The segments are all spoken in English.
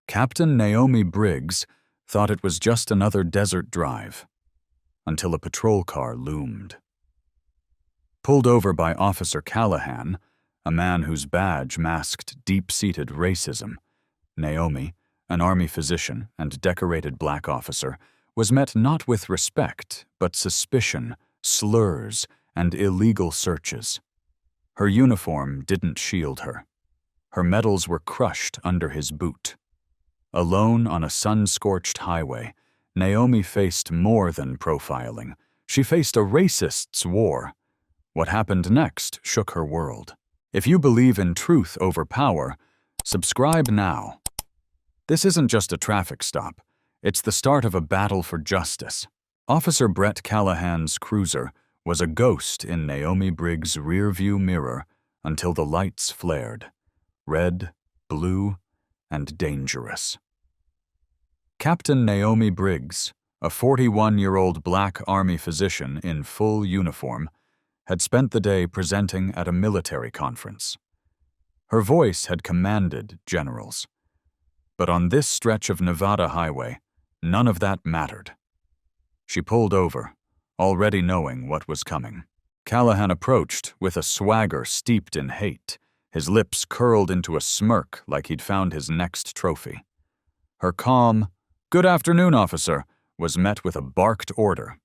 Captain Naomi Briggs thought it was just another desert drive, until a patrol car loomed. Pulled over by Officer Callahan, a man whose badge masked deep-seated racism, Naomi, an Army physician and decorated black officer, was met not with respect, but suspicion, slurs, and illegal searches. Her uniform didn't shield her. Her medals were crushed under his boot. Alone on a sun-scorched highway, Naomi faced more than profiling. She faced a racist's war. What happened next shook her world. If you believe in truth over power, subscribe now. This isn't just a traffic stop. It's the start of a battle for justice. Officer Brett Callahan's cruiser was a ghost in Naomi Briggs' rearview mirror until the lights flared. Red, blue, and dangerous. Captain Naomi Briggs, a 41-year-old black Army physician in full uniform, had spent the day presenting at a military conference. Her voice had commanded generals. But on this stretch of Nevada highway, none of that mattered. She pulled over, already knowing what was coming. Callahan approached with a swagger steeped in hate, his lips curled into a smirk like he'd found his next trophy. Her calm, "Good afternoon, officer," was met with a barked order: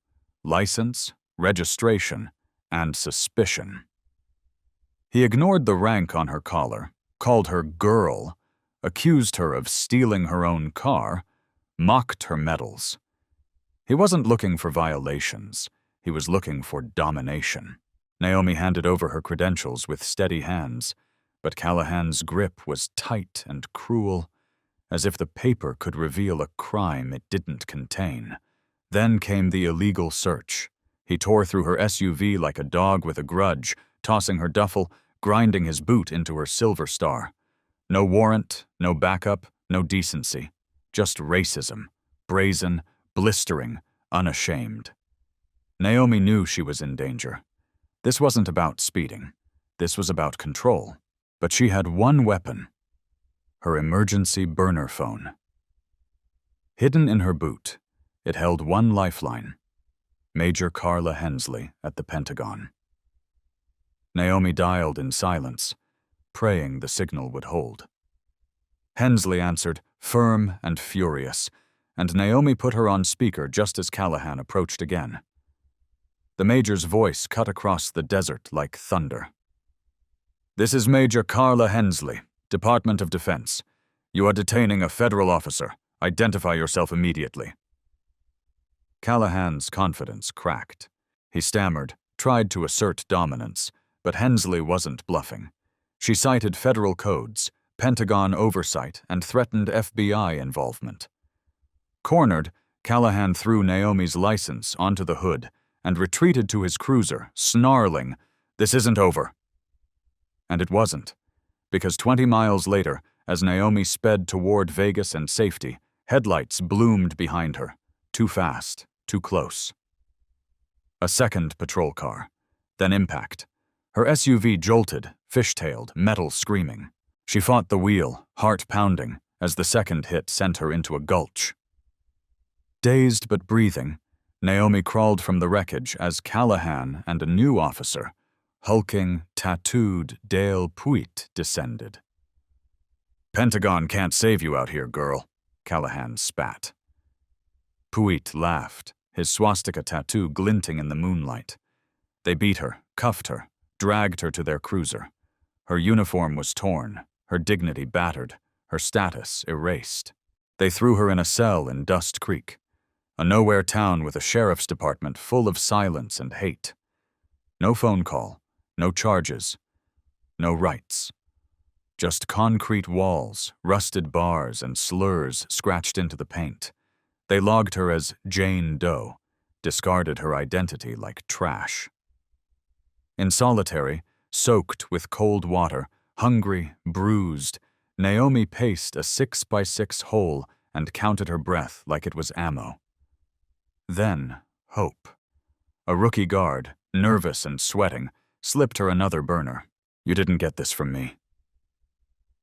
license, registration, and suspicion. He ignored the rank on her collar, called her girl, accused her of stealing her own car, mocked her medals. He wasn't looking for violations. He was looking for domination. Naomi handed over her credentials with steady hands, but Callahan's grip was tight and cruel, as if the paper could reveal a crime it didn't contain. Then came the illegal search. He tore through her SUV like a dog with a grudge, tossing her duffel, grinding his boot into her Silver Star. No warrant, no backup, no decency. Just racism, brazen, blistering, unashamed. Naomi knew she was in danger. This wasn't about speeding. This was about control. But she had one weapon: her emergency burner phone. Hidden in her boot, it held one lifeline: Major Carla Hensley at the Pentagon. Naomi dialed in silence, praying the signal would hold. Hensley answered, firm and furious, and Naomi put her on speaker just as Callahan approached again. The Major's voice cut across the desert like thunder. "This is Major Carla Hensley, Department of Defense. You are detaining a federal officer. Identify yourself immediately." Callahan's confidence cracked. He stammered, tried to assert dominance, but Hensley wasn't bluffing. She cited federal codes, Pentagon oversight, and threatened FBI involvement. Cornered, Callahan threw Naomi's license onto the hood and retreated to his cruiser, snarling, "This isn't over." And it wasn't, because 20 miles later, as Naomi sped toward Vegas and safety, headlights bloomed behind her, too fast, too close. A second patrol car, then impact. Her SUV jolted, fishtailed, metal screaming. She fought the wheel, heart pounding, as the second hit sent her into a gulch. Dazed but breathing, Naomi crawled from the wreckage as Callahan and a new officer, hulking, tattooed Dale Puit, descended. "Pentagon can't save you out here, girl," Callahan spat. Puit laughed, his swastika tattoo glinting in the moonlight. They beat her, cuffed her, dragged her to their cruiser. Her uniform was torn, her dignity battered, her status erased. They threw her in a cell in Dust Creek, a nowhere town with a sheriff's department full of silence and hate. No phone call, no charges, no rights. Just concrete walls, rusted bars, and slurs scratched into the paint. They logged her as Jane Doe, discarded her identity like trash. In solitary, soaked with cold water, hungry, bruised, Naomi paced a 6x6 hole and counted her breath like it was ammo. Then, hope. A rookie guard, nervous and sweating, slipped her another burner. "You didn't get this from me."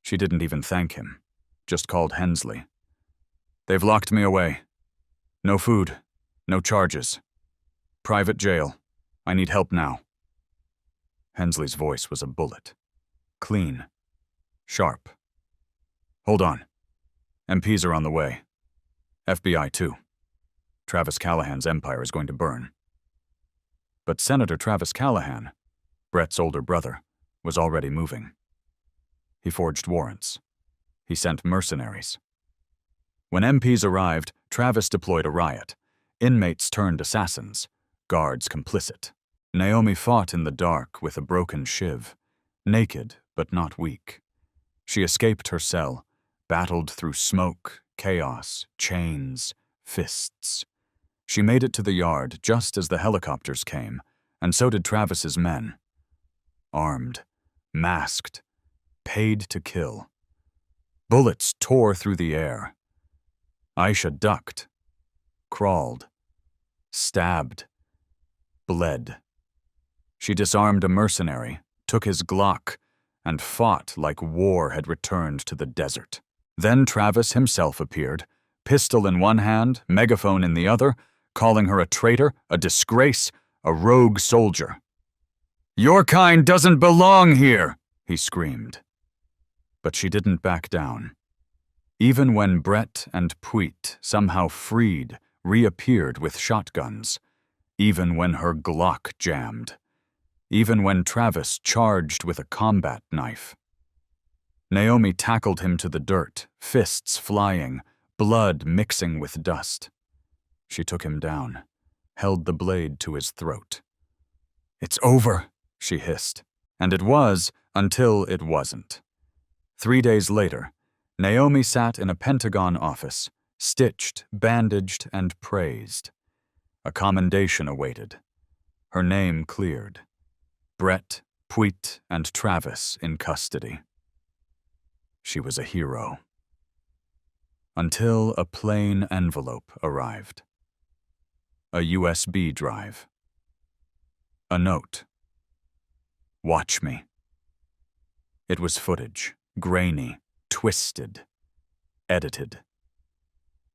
She didn't even thank him. just called Hensley. "They've locked me away. No food, no charges. Private jail. I need help now." Hensley's voice was a bullet. Clean. Sharp. "Hold on. MPs are on the way. FBI too. Travis Callahan's empire is going to burn." But Senator Travis Callahan, Brett's older brother, was already moving. He forged warrants. He sent mercenaries. When MPs arrived, Travis deployed a riot. Inmates turned assassins, guards complicit. Naomi fought in the dark with a broken shiv, naked but not weak. She escaped her cell, battled through smoke, chaos, chains, fists. She made it to the yard just as the helicopters came, and so did Travis's men. Armed, masked, paid to kill. Bullets tore through the air. Aisha ducked, crawled, stabbed, bled. She disarmed a mercenary, took his Glock, and fought like war had returned to the desert. Then Travis himself appeared, pistol in one hand, megaphone in the other, calling her a traitor, a disgrace, a rogue soldier. "Your kind doesn't belong here," he screamed. But she didn't back down. Even when Brett and Puit, somehow freed, reappeared with shotguns. Even when her Glock jammed. Even when Travis charged with a combat knife. Naomi tackled him to the dirt, fists flying, blood mixing with dust. She took him down, held the blade to his throat. "It's over," she hissed. And it was until it wasn't. 3 days later, Naomi sat in a Pentagon office, stitched, bandaged, and praised. A commendation awaited. Her name cleared. Brett, Puit, and Travis in custody. She was a hero. Until a plain envelope arrived. A USB drive. A note. "Watch me." It was footage, grainy, twisted, edited.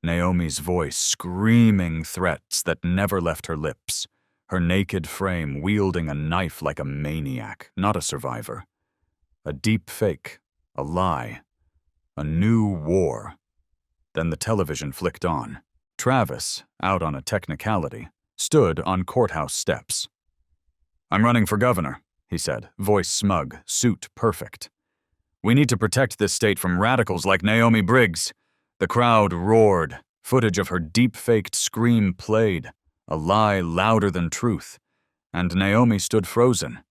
Naomi's voice screaming threats that never left her lips, her naked frame wielding a knife like a maniac, not a survivor. A deep fake, a lie, a new war. Then the television flicked on. Travis, out on a technicality, stood on courthouse steps. "I'm running for governor," he said, voice smug, suit perfect. "We need to protect this state from radicals like Naomi Briggs." The crowd roared. Footage of her deep-faked scream played, a lie louder than truth. And Naomi stood frozen,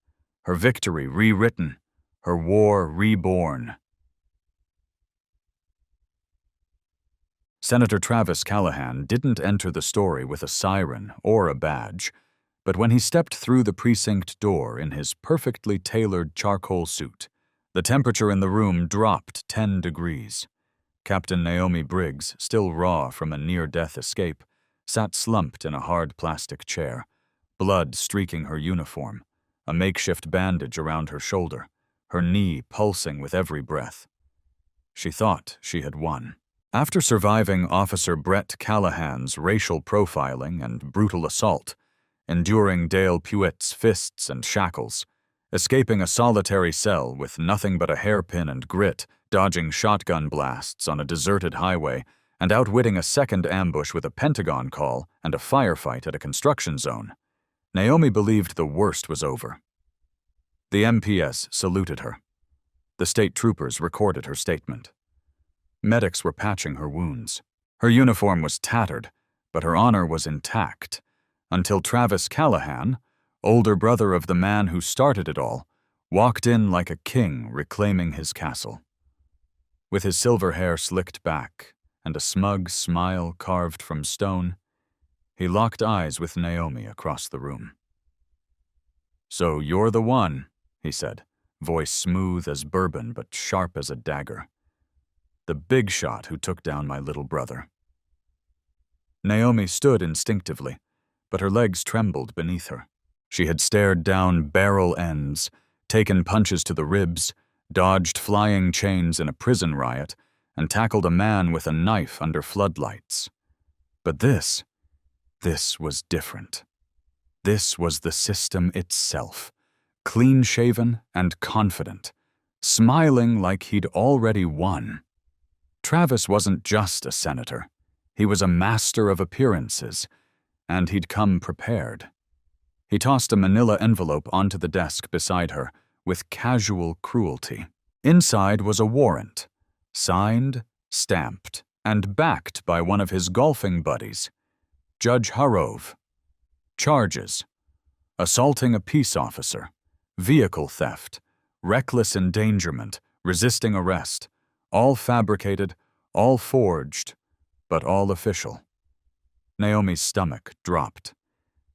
her victory rewritten, her war reborn. Senator Travis Callahan didn't enter the story with a siren or a badge, but when he stepped through the precinct door in his perfectly tailored charcoal suit, the temperature in the room dropped 10 degrees. Captain Naomi Briggs, still raw from a near-death escape, sat slumped in a hard plastic chair, blood streaking her uniform, a makeshift bandage around her shoulder, her knee pulsing with every breath. She thought she had won. After surviving Officer Brett Callahan's racial profiling and brutal assault, enduring Dale Puitt's fists and shackles, escaping a solitary cell with nothing but a hairpin and grit, dodging shotgun blasts on a deserted highway, and outwitting a second ambush with a Pentagon call and a firefight at a construction zone, Naomi believed the worst was over. The MPS saluted her. The state troopers recorded her statement. Medics were patching her wounds. Her uniform was tattered, but her honor was intact, until Travis Callahan, older brother of the man who started it all, walked in like a king reclaiming his castle. With his silver hair slicked back and a smug smile carved from stone, he locked eyes with Naomi across the room. "So you're the one," he said, voice smooth as bourbon but sharp as a dagger. "The big shot who took down my little brother." Naomi stood instinctively, but her legs trembled beneath her. She had stared down barrel ends, taken punches to the ribs, dodged flying chains in a prison riot, and tackled a man with a knife under floodlights. But this was different. This was the system itself, clean-shaven and confident, smiling like he'd already won. Travis wasn't just a senator. He was a master of appearances, and he'd come prepared. He tossed a manila envelope onto the desk beside her with casual cruelty. Inside was a warrant, signed, stamped, and backed by one of his golfing buddies, Judge Harov. Charges: assaulting a peace officer, vehicle theft, reckless endangerment, resisting arrest, all fabricated, all forged, but all official. Naomi's stomach dropped.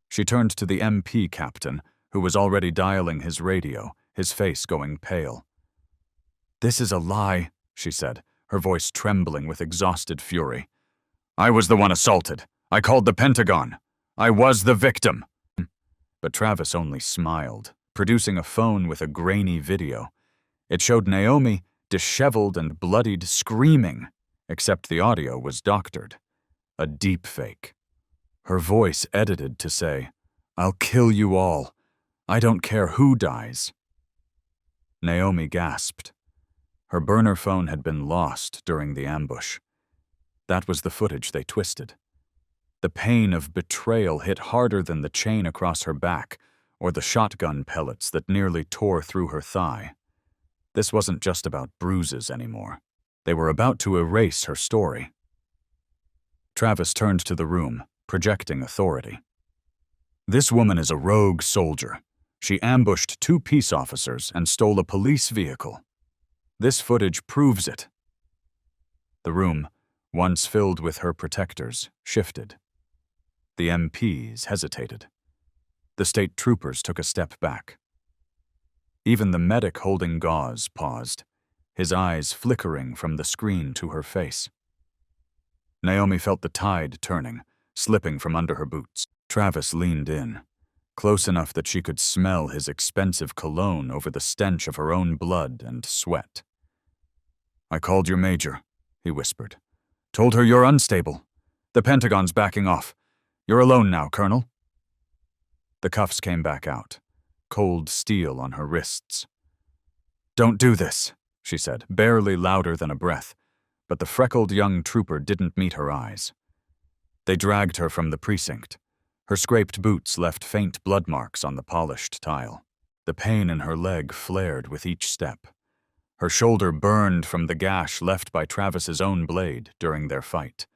She turned to the MP captain, who was already dialing his radio, his face going pale. "This is a lie," she said, her voice trembling with exhausted fury. "I was the one assaulted. I called the Pentagon. I was the victim." But Travis only smiled, producing a phone with a grainy video. It showed Naomi, disheveled and bloodied, screaming, except the audio was doctored. A deep fake. Her voice edited to say, "I'll kill you all. I don't care who dies." Naomi gasped. Her burner phone had been lost during the ambush. That was the footage they twisted. The pain of betrayal hit harder than the chain across her back or the shotgun pellets that nearly tore through her thigh. This wasn't just about bruises anymore. They were about to erase her story. Travis turned to the room, projecting authority. "This woman is a rogue soldier. She ambushed 2 peace officers and stole a police vehicle. This footage proves it." The room, once filled with her protectors, shifted. The MPs hesitated. The state troopers took a step back. Even the medic holding gauze paused, his eyes flickering from the screen to her face. Naomi felt the tide turning, slipping from under her boots. Travis leaned in, close enough that she could smell his expensive cologne over the stench of her own blood and sweat. "I called your major," he whispered. "Told her you're unstable. The Pentagon's backing off. You're alone now, Colonel." The cuffs came back out, cold steel on her wrists. "Don't do this," she said, barely louder than a breath, but the freckled young trooper didn't meet her eyes. They dragged her from the precinct. Her scraped boots left faint blood marks on the polished tile. The pain in her leg flared with each step. Her shoulder burned from the gash left by Travis's own blade during their fight.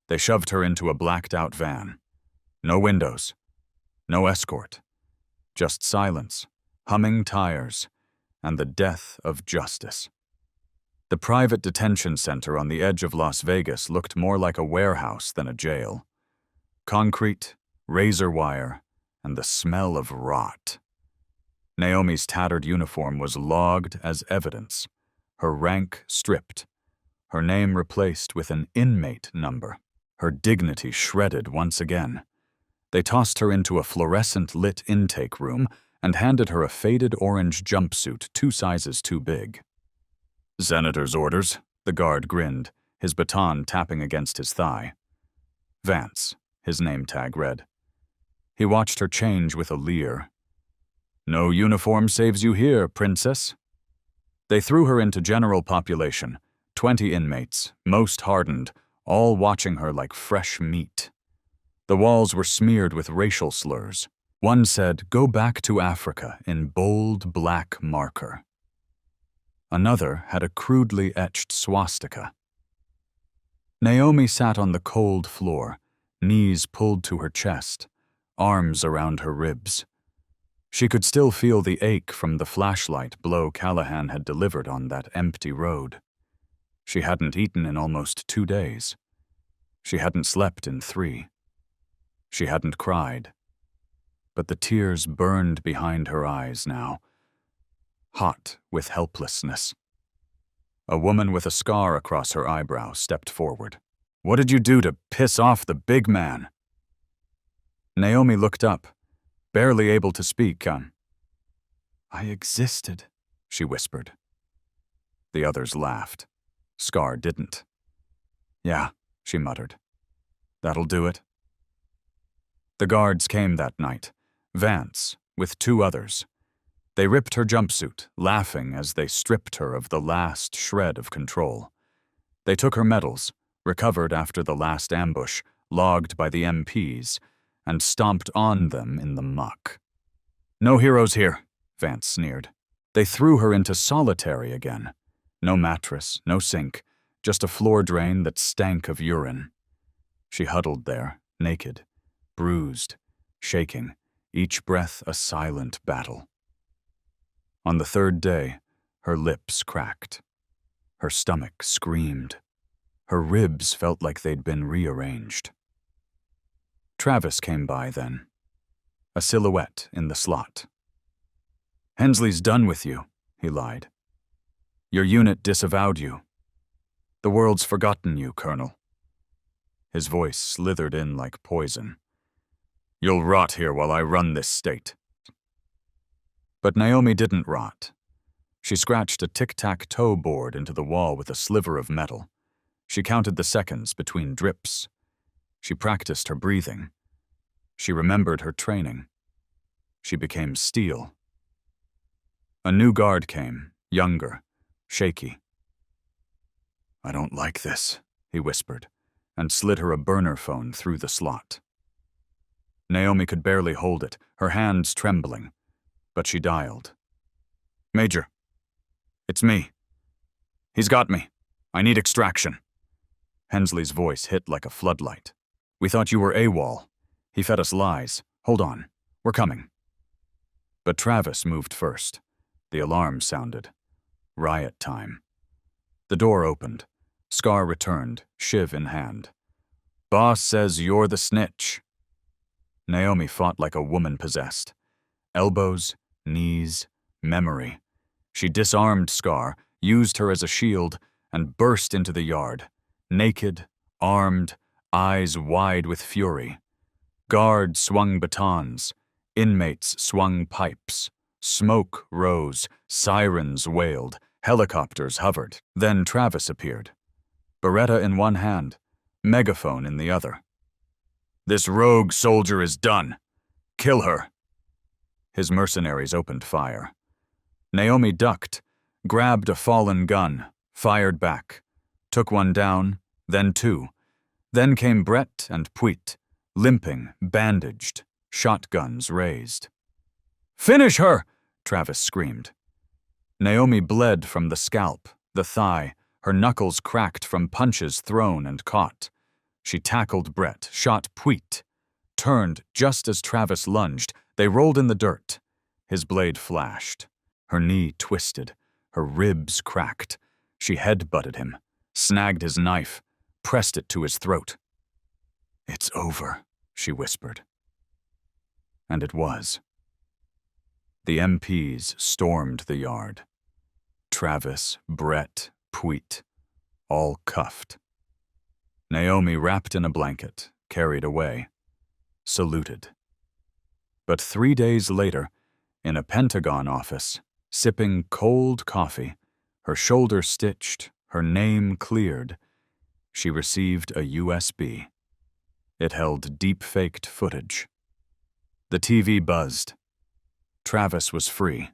They shoved her into a blacked-out van. No windows. No escort. Just silence, humming tires, and the death of justice. The private detention center on the edge of Las Vegas looked more like a warehouse than a jail. Concrete, razor wire, and the smell of rot. Naomi's tattered uniform was logged as evidence, her rank stripped, her name replaced with an inmate number, her dignity shredded once again. They tossed her into a fluorescent-lit intake room and handed her a faded orange jumpsuit 2 sizes too big. "Senator's orders," the guard grinned, his baton tapping against his thigh. "Vance," his name tag read. He watched her change with a leer. "No uniform saves you here, princess." They threw her into general population, 20 inmates, most hardened, all watching her like fresh meat. The walls were smeared with racial slurs. One said, "Go back to Africa," in bold black marker. Another had a crudely etched swastika. Naomi sat on the cold floor, knees pulled to her chest, arms around her ribs. She could still feel the ache from the flashlight blow Callahan had delivered on that empty road. She hadn't eaten in almost 2 days. She hadn't slept in 3. She hadn't cried. But the tears burned behind her eyes now, hot with helplessness. A woman with a scar across her eyebrow stepped forward. "What did you do to piss off the big man?" Naomi looked up, barely able to speak. "I existed," she whispered. The others laughed. Scar didn't. "Yeah," she muttered. "That'll do it." The guards came that night, Vance, with 2 others. They ripped her jumpsuit, laughing as they stripped her of the last shred of control. They took her medals, recovered after the last ambush, logged by the MPs, and stomped on them in the muck. "No heroes here," Vance sneered. They threw her into solitary again. No mattress, no sink, just a floor drain that stank of urine. She huddled there, naked, bruised, shaking, each breath a silent battle. On the 3rd day, her lips cracked. Her stomach screamed. Her ribs felt like they'd been rearranged. Travis came by then, a silhouette in the slot. "Hensley's done with you," he lied. "Your unit disavowed you. The world's forgotten you, Colonel." His voice slithered in like poison. "You'll rot here while I run this state." But Naomi didn't rot. She scratched a tic-tac-toe board into the wall with a sliver of metal. She counted the seconds between drips. She practiced her breathing. She remembered her training. She became steel. A new guard came, younger, shaky. "I don't like this," he whispered, and slid her a burner phone through the slot. Naomi could barely hold it, her hands trembling, but she dialed. "Major, it's me. He's got me. I need extraction." Hensley's voice hit like a floodlight. "We thought you were AWOL. He fed us lies. Hold on. We're coming." But Travis moved first. The alarm sounded. Riot time. The door opened. Scar returned, shiv in hand. "Boss says you're the snitch." Naomi fought like a woman possessed. Elbows, knees, memory. She disarmed Scar, used her as a shield, and burst into the yard. Naked, armed, eyes wide with fury. Guards swung batons. Inmates swung pipes. Smoke rose. Sirens wailed. Helicopters hovered. Then Travis appeared. Beretta in one hand, megaphone in the other. "This rogue soldier is done. Kill her." His mercenaries opened fire. Naomi ducked, grabbed a fallen gun, fired back, took one down, then 2. Then came Brett and Puit, limping, bandaged, shotguns raised. "Finish her!" Travis screamed. Naomi bled from the scalp, the thigh, her knuckles cracked from punches thrown and caught. She tackled Brett, shot Puit, turned just as Travis lunged. They rolled in the dirt. His blade flashed. Her knee twisted. Her ribs cracked. She head-butted him, snagged his knife, pressed it to his throat. "It's over," she whispered. And it was. The MPs stormed the yard. Travis, Brett, Puit, all cuffed. Naomi wrapped in a blanket, carried away, saluted. But 3 days later, in a Pentagon office, sipping cold coffee, her shoulder stitched, her name cleared, she received a USB. It held deep-faked footage. The TV buzzed. Travis was free.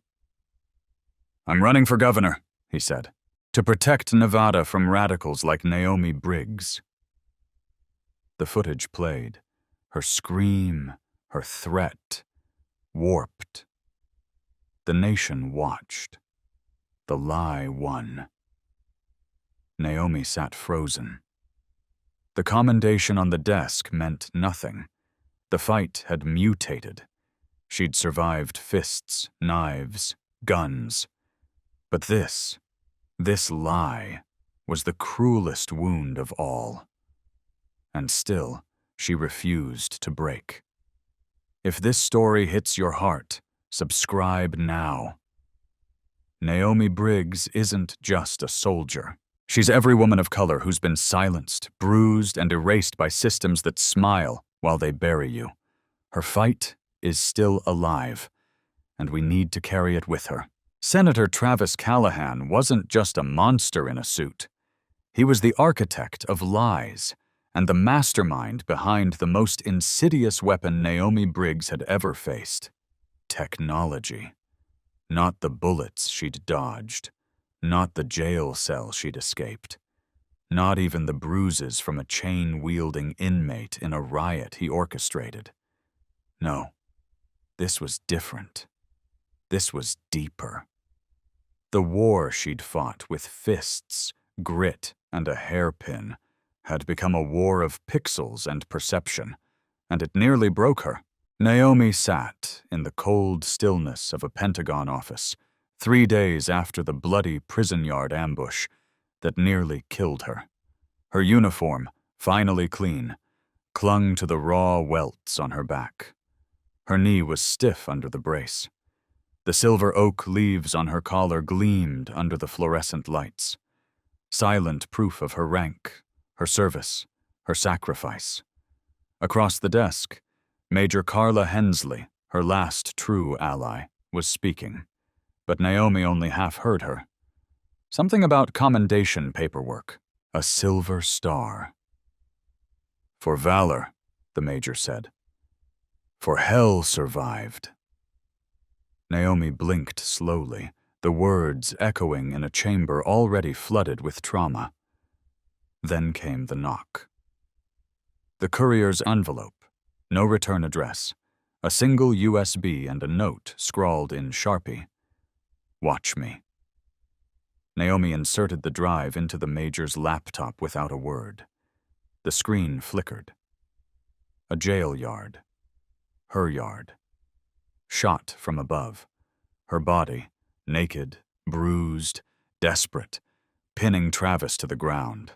"I'm running for governor," he said, "to protect Nevada from radicals like Naomi Briggs." The footage played. Her scream, her threat, warped. The nation watched. The lie won. Naomi sat frozen. The commendation on the desk meant nothing. The fight had mutated. She'd survived fists, knives, guns. But this lie, was the cruelest wound of all. And still, she refused to break. If this story hits your heart, subscribe now. Naomi Briggs isn't just a soldier. She's every woman of color who's been silenced, bruised, and erased by systems that smile while they bury you. Her fight is still alive, and we need to carry it with her. Senator Travis Callahan wasn't just a monster in a suit. He was the architect of lies and the mastermind behind the most insidious weapon Naomi Briggs had ever faced: technology. Not the bullets she'd dodged, not the jail cell she'd escaped, not even the bruises from a chain-wielding inmate in a riot he orchestrated. No, this was different. This was deeper. The war she'd fought with fists, grit, and a hairpin had become a war of pixels and perception, and it nearly broke her. Naomi sat in the cold stillness of a Pentagon office 3 days after the bloody prison yard ambush that nearly killed her. Her uniform, finally clean, clung to the raw welts on her back. Her knee was stiff under the brace. The silver oak leaves on her collar gleamed under the fluorescent lights. Silent proof of her rank, her service, her sacrifice. Across the desk, Major Carla Hensley, her last true ally, was speaking, but Naomi only half heard her. Something about commendation paperwork, a silver star. "For valor," the major said. "For hell survived." Naomi blinked slowly, the words echoing in a chamber already flooded with trauma. Then came the knock. The courier's envelope, no return address, a single USB and a note scrawled in Sharpie. "Watch me." Naomi inserted the drive into the major's laptop without a word. The screen flickered. A jail yard. Her yard. Shot from above. Her body, naked, bruised, desperate, pinning Travis to the ground.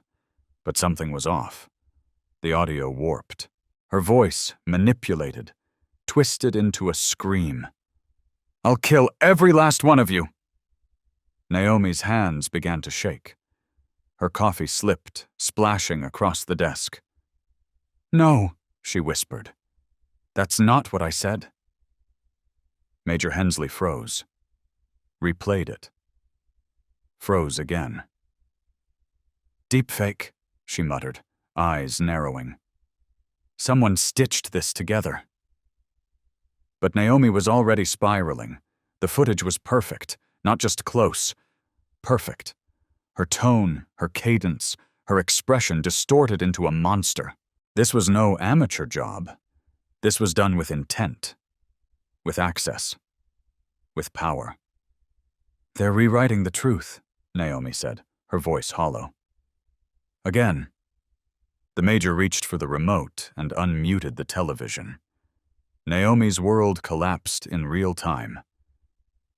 But something was off. The audio warped. Her voice manipulated, twisted into a scream. "I'll kill every last one of you." Naomi's hands began to shake. Her coffee slipped, splashing across the desk. "No," she whispered. "That's not what I said." Major Hensley froze. Replayed it. Froze again. "Deepfake," she muttered, eyes narrowing. "Someone stitched this together." But Naomi was already spiraling. The footage was perfect, not just close. Perfect. Her tone, her cadence, her expression distorted into a monster. This was no amateur job. This was done with intent. With access. With power. "They're rewriting the truth," Naomi said, her voice hollow. Again. The major reached for the remote and unmuted the television. Naomi's world collapsed in real time.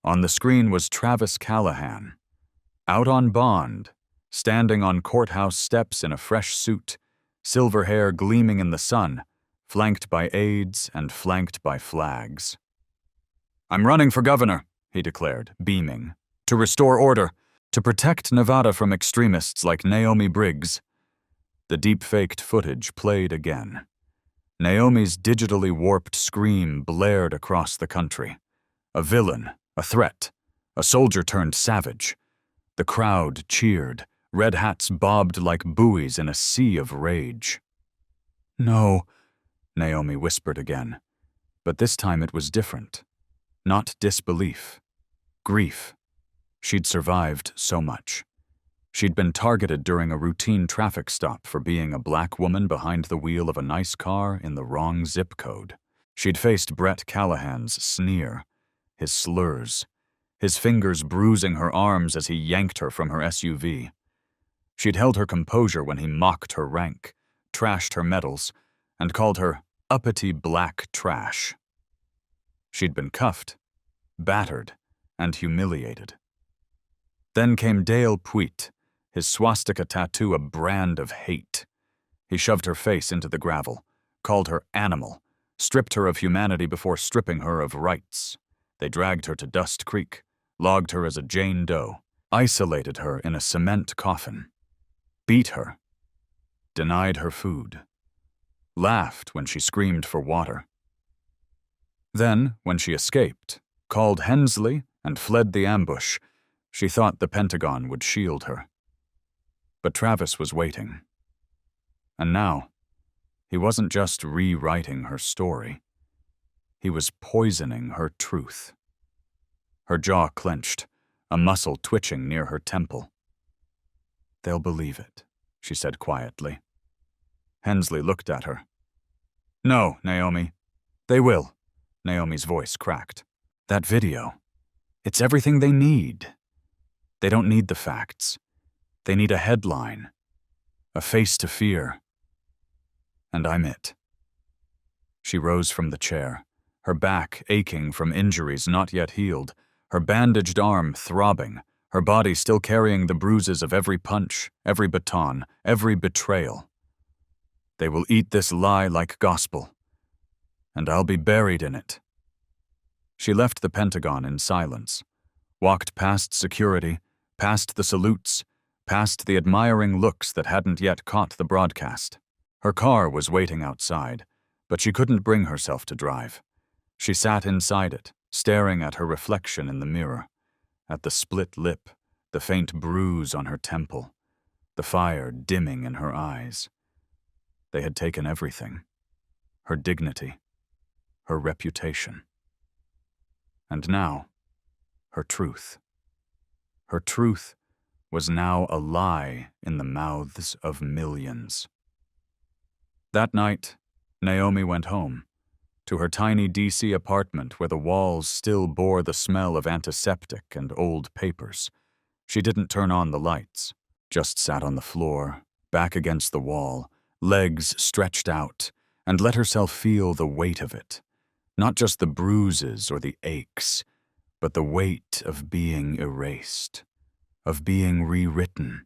On the screen was Travis Callahan, out on bond, standing on courthouse steps in a fresh suit, silver hair gleaming in the sun, flanked by aides and flanked by flags. "I'm running for governor," he declared, beaming, "to restore order, to protect Nevada from extremists like Naomi Briggs." The deep-faked footage played again. Naomi's digitally warped scream blared across the country. A villain, a threat, a soldier turned savage. The crowd cheered, red hats bobbed like buoys in a sea of rage. "No," Naomi whispered again, but this time it was different. Not disbelief. Grief. She'd survived so much. She'd been targeted during a routine traffic stop for being a black woman behind the wheel of a nice car in the wrong zip code. She'd faced Brett Callahan's sneer, his slurs, his fingers bruising her arms as he yanked her from her SUV. She'd held her composure when he mocked her rank, trashed her medals, and called her uppity black trash. She'd been cuffed, battered, and humiliated. Then came Dale Puit, his swastika tattoo a brand of hate. He shoved her face into the gravel, called her animal, stripped her of humanity before stripping her of rights. They dragged her to Dust Creek, logged her as a Jane Doe, isolated her in a cement coffin, beat her, denied her food, laughed when she screamed for water. Then, when she escaped, called Hensley and fled the ambush, she thought the Pentagon would shield her. But Travis was waiting. And now, he wasn't just rewriting her story. He was poisoning her truth. Her jaw clenched, a muscle twitching near her temple. "They'll believe it," she said quietly. Hensley looked at her. "No, Naomi. They will." Naomi's voice cracked. "That video. It's everything they need. They don't need the facts. They need a headline. A face to fear. And I'm it." She rose from the chair, her back aching from injuries not yet healed, her bandaged arm throbbing, her body still carrying the bruises of every punch, every baton, every betrayal. "They will eat this lie like gospel, and I'll be buried in it." She left the Pentagon in silence, walked past security, past the salutes, past the admiring looks that hadn't yet caught the broadcast. Her car was waiting outside, but she couldn't bring herself to drive. She sat inside it, staring at her reflection in the mirror, at the split lip, the faint bruise on her temple, the fire dimming in her eyes. They had taken everything. Her dignity, her reputation. And now, her truth. Her truth was now a lie in the mouths of millions. That night, Naomi went home, to her tiny D.C. apartment where the walls still bore the smell of antiseptic and old papers. She didn't turn on the lights, just sat on the floor, back against the wall, legs stretched out, and let herself feel the weight of it. Not just the bruises or the aches, but the weight of being erased, of being rewritten,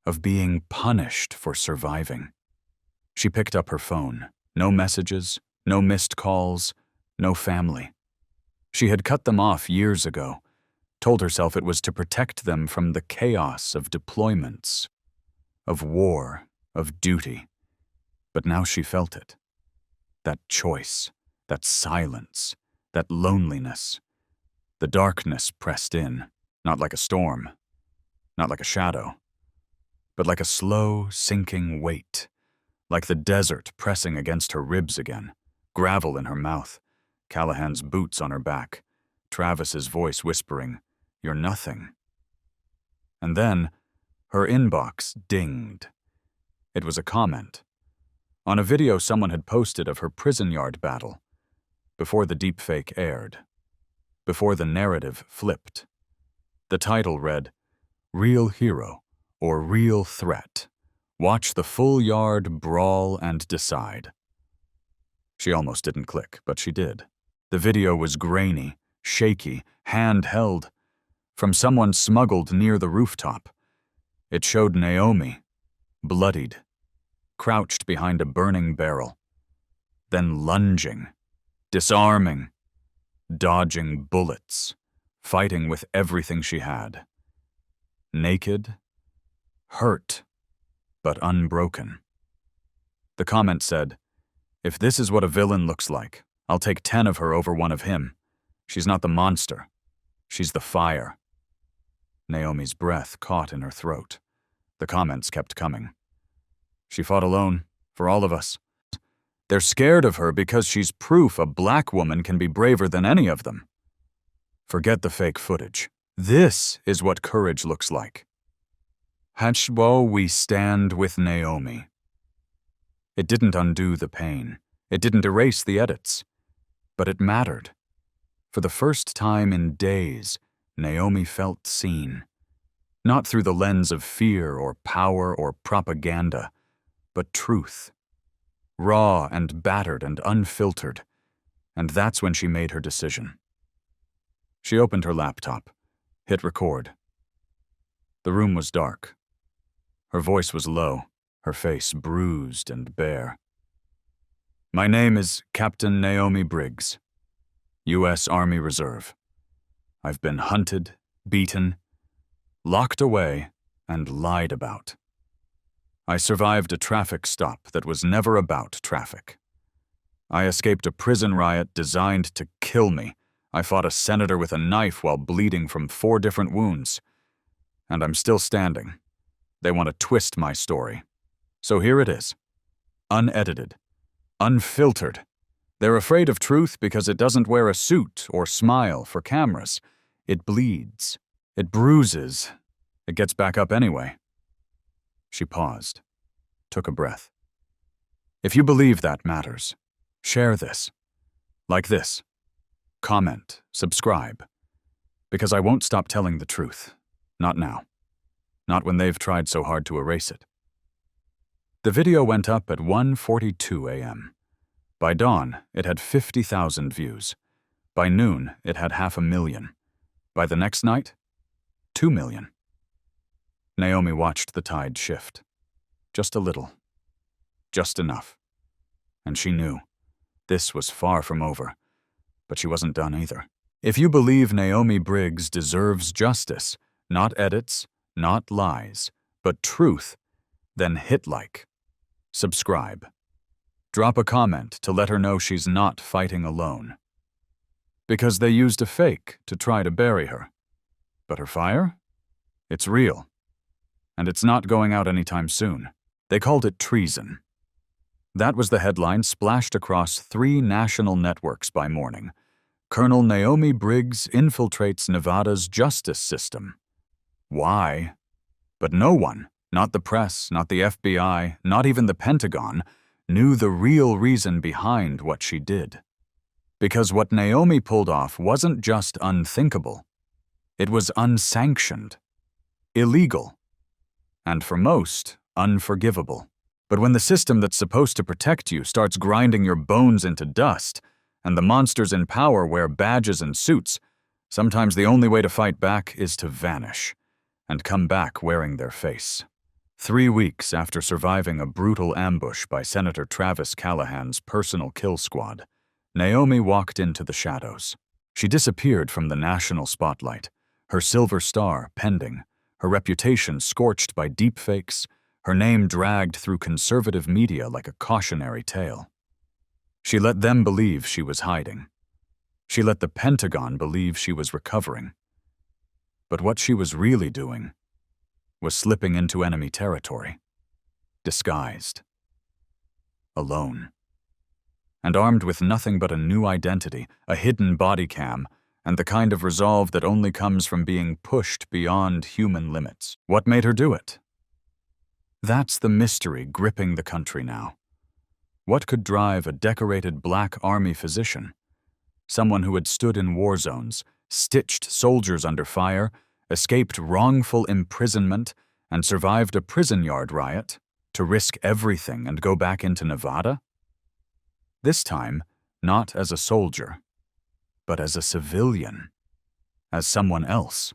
of being punished for surviving. She picked up her phone. No messages, no missed calls, no family. She had cut them off years ago, told herself it was to protect them from the chaos of deployments, of war, of duty. But now she felt it. That choice, that silence, that loneliness. The darkness pressed in, not like a storm, not like a shadow, but like a slow, sinking weight, like the desert pressing against her ribs again, gravel in her mouth, Callahan's boots on her back, Travis's voice whispering, "You're nothing." And then, her inbox dinged. It was a comment on a video someone had posted of her prison yard battle, before the deepfake aired, before the narrative flipped. The title read, "Real Hero or Real Threat. Watch the full yard brawl and decide." She almost didn't click, but she did. The video was grainy, shaky, handheld, from someone smuggled near the rooftop. It showed Naomi, bloodied, crouched behind a burning barrel, then lunging, disarming, dodging bullets, fighting with everything she had. Naked, hurt, but unbroken. The comment said, "If this is what a villain looks like, I'll take 10 of her over one of him. She's not the monster. She's the fire." Naomi's breath caught in her throat. The comments kept coming. "She fought alone, for all of us. They're scared of her because she's proof a black woman can be braver than any of them. Forget the fake footage. This is what courage looks like. Hachwo, we stand with Naomi." It didn't undo the pain. It didn't erase the edits. But it mattered. For the first time in days, Naomi felt seen. Not through the lens of fear or power or propaganda, but truth. Raw and battered and unfiltered. And that's when she made her decision. She opened her laptop, hit record. The room was dark. Her voice was low, her face bruised and bare. "My name is Captain Naomi Briggs, U.S. Army Reserve. I've been hunted, beaten, locked away, and lied about. I survived a traffic stop that was never about traffic. I escaped a prison riot designed to kill me. I fought a senator with a knife while bleeding from 4 different wounds. And I'm still standing. They want to twist my story. So here it is. Unedited. Unfiltered. They're afraid of truth because it doesn't wear a suit or smile for cameras. It bleeds. It bruises. It gets back up anyway. She paused, took a breath. If you believe that matters, share this. Like this. Comment, subscribe. Because I won't stop telling the truth. Not now. Not when they've tried so hard to erase it. The video went up at 1:42 a.m. By dawn, it had 50,000 views. By noon, it had 500,000. By the next night, 2 million. Naomi watched the tide shift. Just a little. Just enough. And she knew. This was far from over. But she wasn't done either. If you believe Naomi Briggs deserves justice, not edits, not lies, but truth, then hit like. Subscribe. Drop a comment to let her know she's not fighting alone. Because they used a fake to try to bury her. But her fire? It's real. And it's not going out anytime soon. They called it treason. That was the headline splashed across 3 national networks by morning. Colonel Naomi Briggs infiltrates Nevada's justice system. Why? But no one, not the press, not the FBI, not even the Pentagon, knew the real reason behind what she did. Because what Naomi pulled off wasn't just unthinkable. It was unsanctioned, illegal, and for most, unforgivable. But when the system that's supposed to protect you starts grinding your bones into dust, and the monsters in power wear badges and suits, sometimes the only way to fight back is to vanish, and come back wearing their face. 3 weeks after surviving a brutal ambush by Senator Travis Callahan's personal kill squad, Naomi walked into the shadows. She disappeared from the national spotlight, her silver star pending, her reputation scorched by deepfakes, her name dragged through conservative media like a cautionary tale. She let them believe she was hiding. She let the Pentagon believe she was recovering. But what she was really doing was slipping into enemy territory, disguised, alone, and armed with nothing but a new identity, a hidden body cam, and the kind of resolve that only comes from being pushed beyond human limits. What made her do it? That's the mystery gripping the country now. What could drive a decorated Black Army physician, someone who had stood in war zones, stitched soldiers under fire, escaped wrongful imprisonment, and survived a prison yard riot, to risk everything and go back into Nevada? This time, not as a soldier, but as a civilian, as someone else.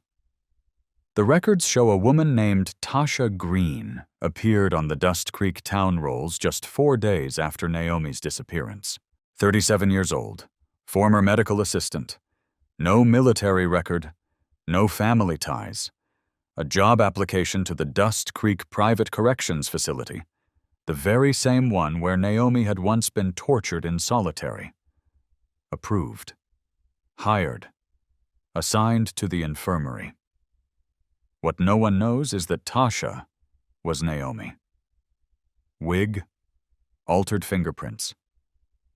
The records show a woman named Tasha Green appeared on the Dust Creek town rolls just 4 days after Naomi's disappearance. 37 years old, former medical assistant, no military record, no family ties, a job application to the Dust Creek Private Corrections Facility, the very same one where Naomi had once been tortured in solitary. Approved. Hired. Assigned to the infirmary. What no one knows is that Tasha was Naomi. Wig, altered fingerprints,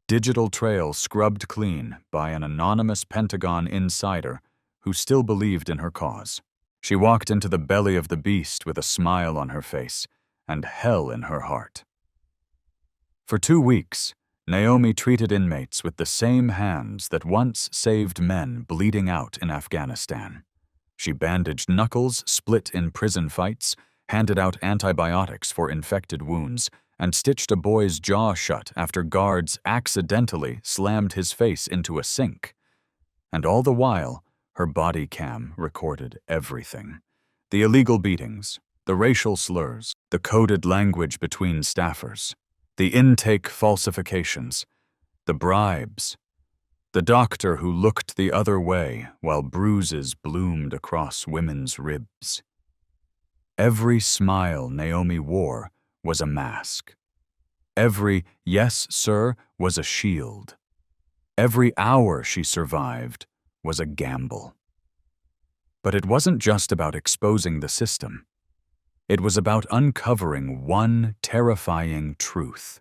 digital trail scrubbed clean by an anonymous Pentagon insider who still believed in her cause. She walked into the belly of the beast with a smile on her face and hell in her heart. For 2 weeks, Naomi treated inmates with the same hands that once saved men bleeding out in Afghanistan. She bandaged knuckles split in prison fights, handed out antibiotics for infected wounds, and stitched a boy's jaw shut after guards accidentally slammed his face into a sink. And all the while, her body cam recorded everything. The illegal beatings, the racial slurs, the coded language between staffers, the intake falsifications, the bribes, the doctor who looked the other way while bruises bloomed across women's ribs. Every smile Naomi wore was a mask. Every "yes, sir" was a shield. Every hour she survived was a gamble. But it wasn't just about exposing the system. It was about uncovering one terrifying truth.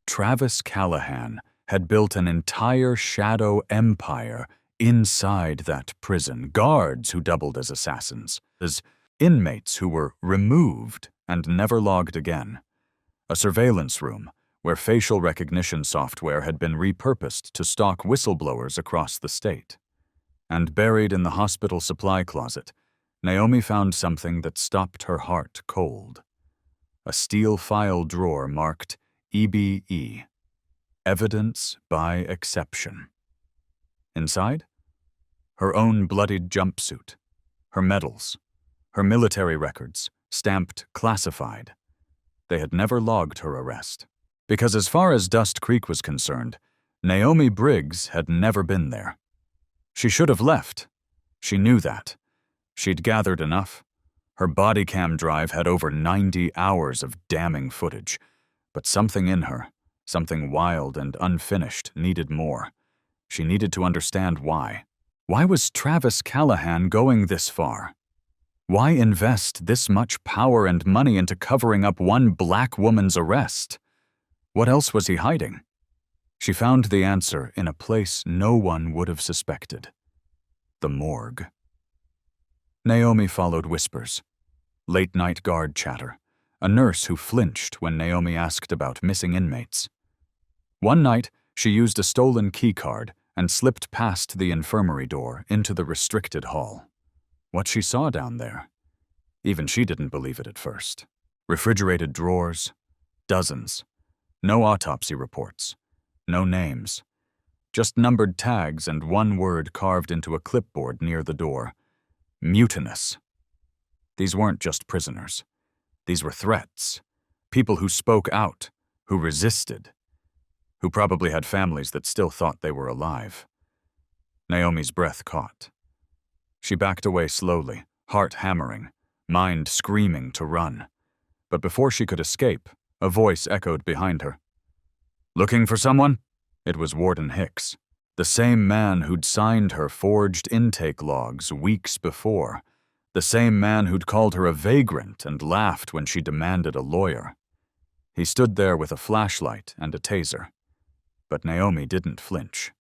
Travis Callahan had built an entire shadow empire inside that prison, guards who doubled as assassins, as inmates who were removed and never logged again, a surveillance room where facial recognition software had been repurposed to stalk whistleblowers across the state. And buried in the hospital supply closet, Naomi found something that stopped her heart cold. A steel file drawer marked EBE, Evidence by Exception. Inside, her own bloodied jumpsuit, her medals, her military records, stamped classified. They had never logged her arrest. Because as far as Dust Creek was concerned, Naomi Briggs had never been there. She should have left. She knew that. She'd gathered enough. Her body cam drive had over 90 hours of damning footage. But something in her, something wild and unfinished, needed more. She needed to understand why. Why was Travis Callahan going this far? Why invest this much power and money into covering up one black woman's arrest? What else was he hiding? She found the answer in a place no one would have suspected. The morgue. Naomi followed whispers, late-night guard chatter, a nurse who flinched when Naomi asked about missing inmates. One night, she used a stolen keycard and slipped past the infirmary door into the restricted hall. What she saw down there, even she didn't believe it at first. Refrigerated drawers, dozens. No autopsy reports, no names. Just numbered tags and one word carved into a clipboard near the door. Mutinous. These weren't just prisoners. These were threats. People who spoke out, who resisted, who probably had families that still thought they were alive. Naomi's breath caught. She backed away slowly, heart hammering, mind screaming to run. But before she could escape, a voice echoed behind her. "Looking for someone?" It was Warden Hicks, the same man who'd signed her forged intake logs weeks before, the same man who'd called her a vagrant and laughed when she demanded a lawyer. He stood there with a flashlight and a taser. But Naomi didn't flinch.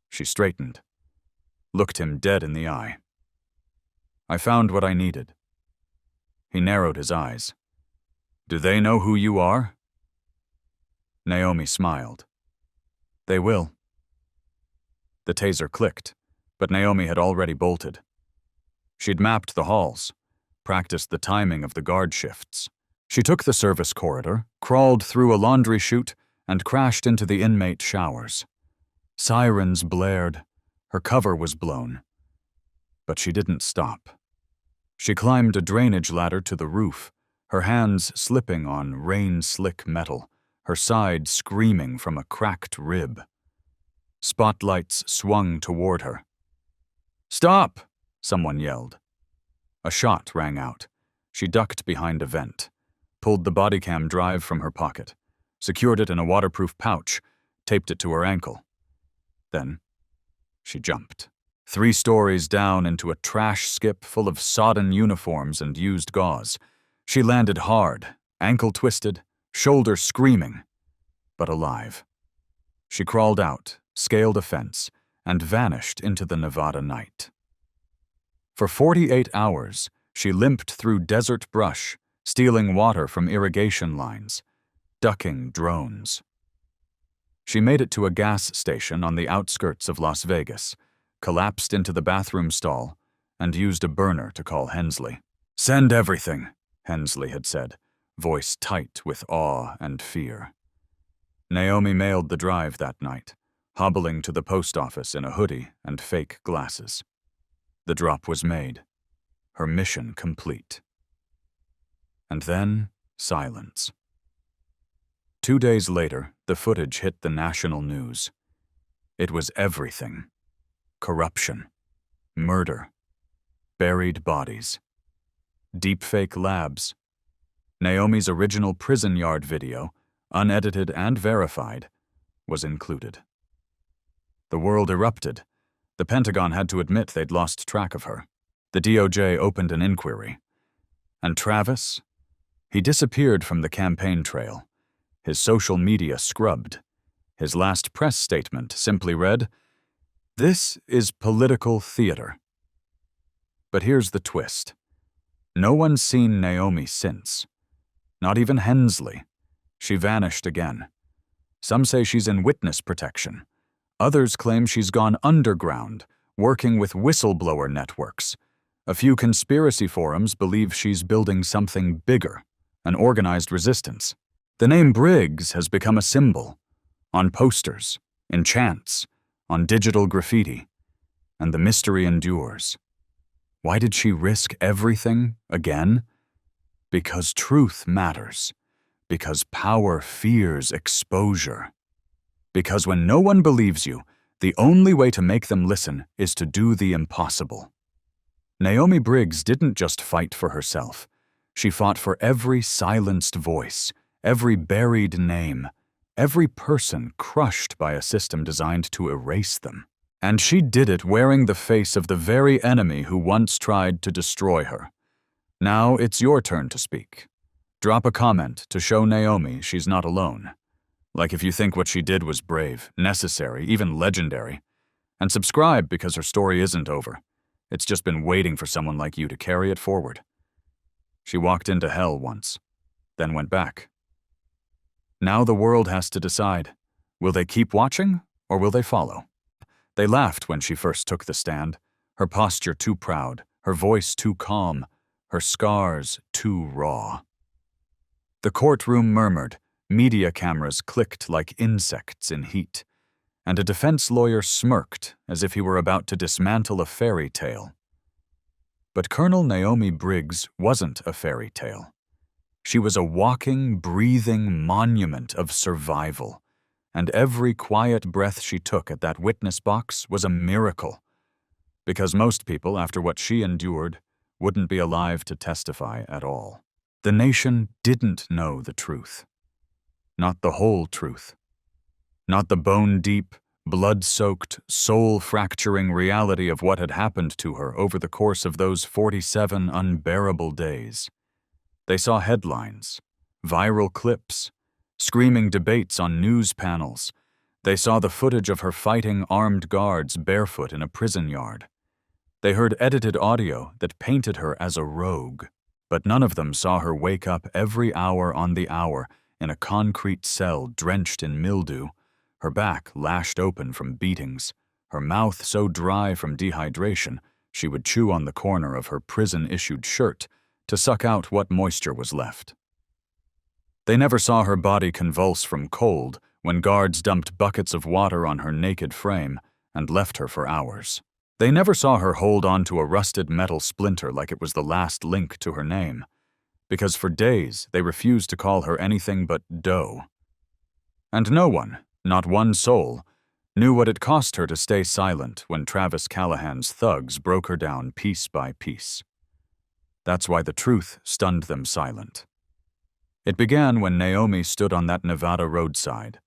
She straightened, looked him dead in the eye. "I found what I needed." He narrowed his eyes. "Do they know who you are?" Naomi smiled. "They will." The taser clicked, but Naomi had already bolted. She'd mapped the halls, practiced the timing of the guard shifts. She took the service corridor, crawled through a laundry chute, and crashed into the inmate showers. Sirens blared. Her cover was blown. But she didn't stop. She climbed a drainage ladder to the roof, her hands slipping on rain-slick metal, her side screaming from a cracked rib. Spotlights swung toward her. "Stop!" someone yelled. A shot rang out. She ducked behind a vent, pulled the bodycam drive from her pocket, secured it in a waterproof pouch, taped it to her ankle. Then she jumped. 3 stories down into a trash skip full of sodden uniforms and used gauze. She landed hard, ankle twisted, shoulder screaming, but alive. She crawled out, scaled a fence, and vanished into the Nevada night. For 48 hours, she limped through desert brush, stealing water from irrigation lines, ducking drones. She made it to a gas station on the outskirts of Las Vegas, collapsed into the bathroom stall, and used a burner to call Hensley. "Send everything," Hensley had said, voice tight with awe and fear. Naomi mailed the drive that night, hobbling to the post office in a hoodie and fake glasses. The drop was made, her mission complete. And then, silence. 2 days later, the footage hit the national news. It was everything. Corruption, murder, buried bodies, deepfake labs. Naomi's original prison yard video, unedited and verified, was included. The world erupted. The Pentagon had to admit they'd lost track of her. The DOJ opened an inquiry. And Travis? He disappeared from the campaign trail, his social media scrubbed. His last press statement simply read, "This is political theater." But here's the twist. No one's seen Naomi since. Not even Hensley. She vanished again. Some say she's in witness protection. Others claim she's gone underground, working with whistleblower networks. A few conspiracy forums believe she's building something bigger, an organized resistance. The name Briggs has become a symbol, on posters, in chants, on digital graffiti, and the mystery endures. Why did she risk everything again? Because truth matters. Because power fears exposure. Because when no one believes you, the only way to make them listen is to do the impossible. Naomi Briggs didn't just fight for herself. She fought for every silenced voice, every buried name, every person crushed by a system designed to erase them. And she did it wearing the face of the very enemy who once tried to destroy her. Now it's your turn to speak. Drop a comment to show Naomi she's not alone. Like if you think what she did was brave, necessary, even legendary. And subscribe because her story isn't over. It's just been waiting for someone like you to carry it forward. She walked into hell once, then went back. Now the world has to decide. Will they keep watching, or will they follow? They laughed when she first took the stand, her posture too proud, her voice too calm, her scars too raw. The courtroom murmured, media cameras clicked like insects in heat, and a defense lawyer smirked as if he were about to dismantle a fairy tale. But Colonel Naomi Briggs wasn't a fairy tale. She was a walking, breathing monument of survival, and every quiet breath she took at that witness box was a miracle, because most people, after what she endured, wouldn't be alive to testify at all. The nation didn't know the truth. Not the whole truth. Not the bone-deep, blood-soaked, soul-fracturing reality of what had happened to her over the course of those 47 unbearable days. They saw headlines, viral clips, screaming debates on news panels. They saw the footage of her fighting armed guards barefoot in a prison yard. They heard edited audio that painted her as a rogue, but none of them saw her wake up every hour on the hour in a concrete cell drenched in mildew, her back lashed open from beatings, her mouth so dry from dehydration she would chew on the corner of her prison-issued shirt to suck out what moisture was left. They never saw her body convulse from cold when guards dumped buckets of water on her naked frame and left her for hours. They never saw her hold onto a rusted metal splinter like it was the last link to her name, because for days they refused to call her anything but Doe. And no one, not one soul, knew what it cost her to stay silent when Travis Callahan's thugs broke her down piece by piece. That's why the truth stunned them silent. It began when Naomi stood on that Nevada roadside,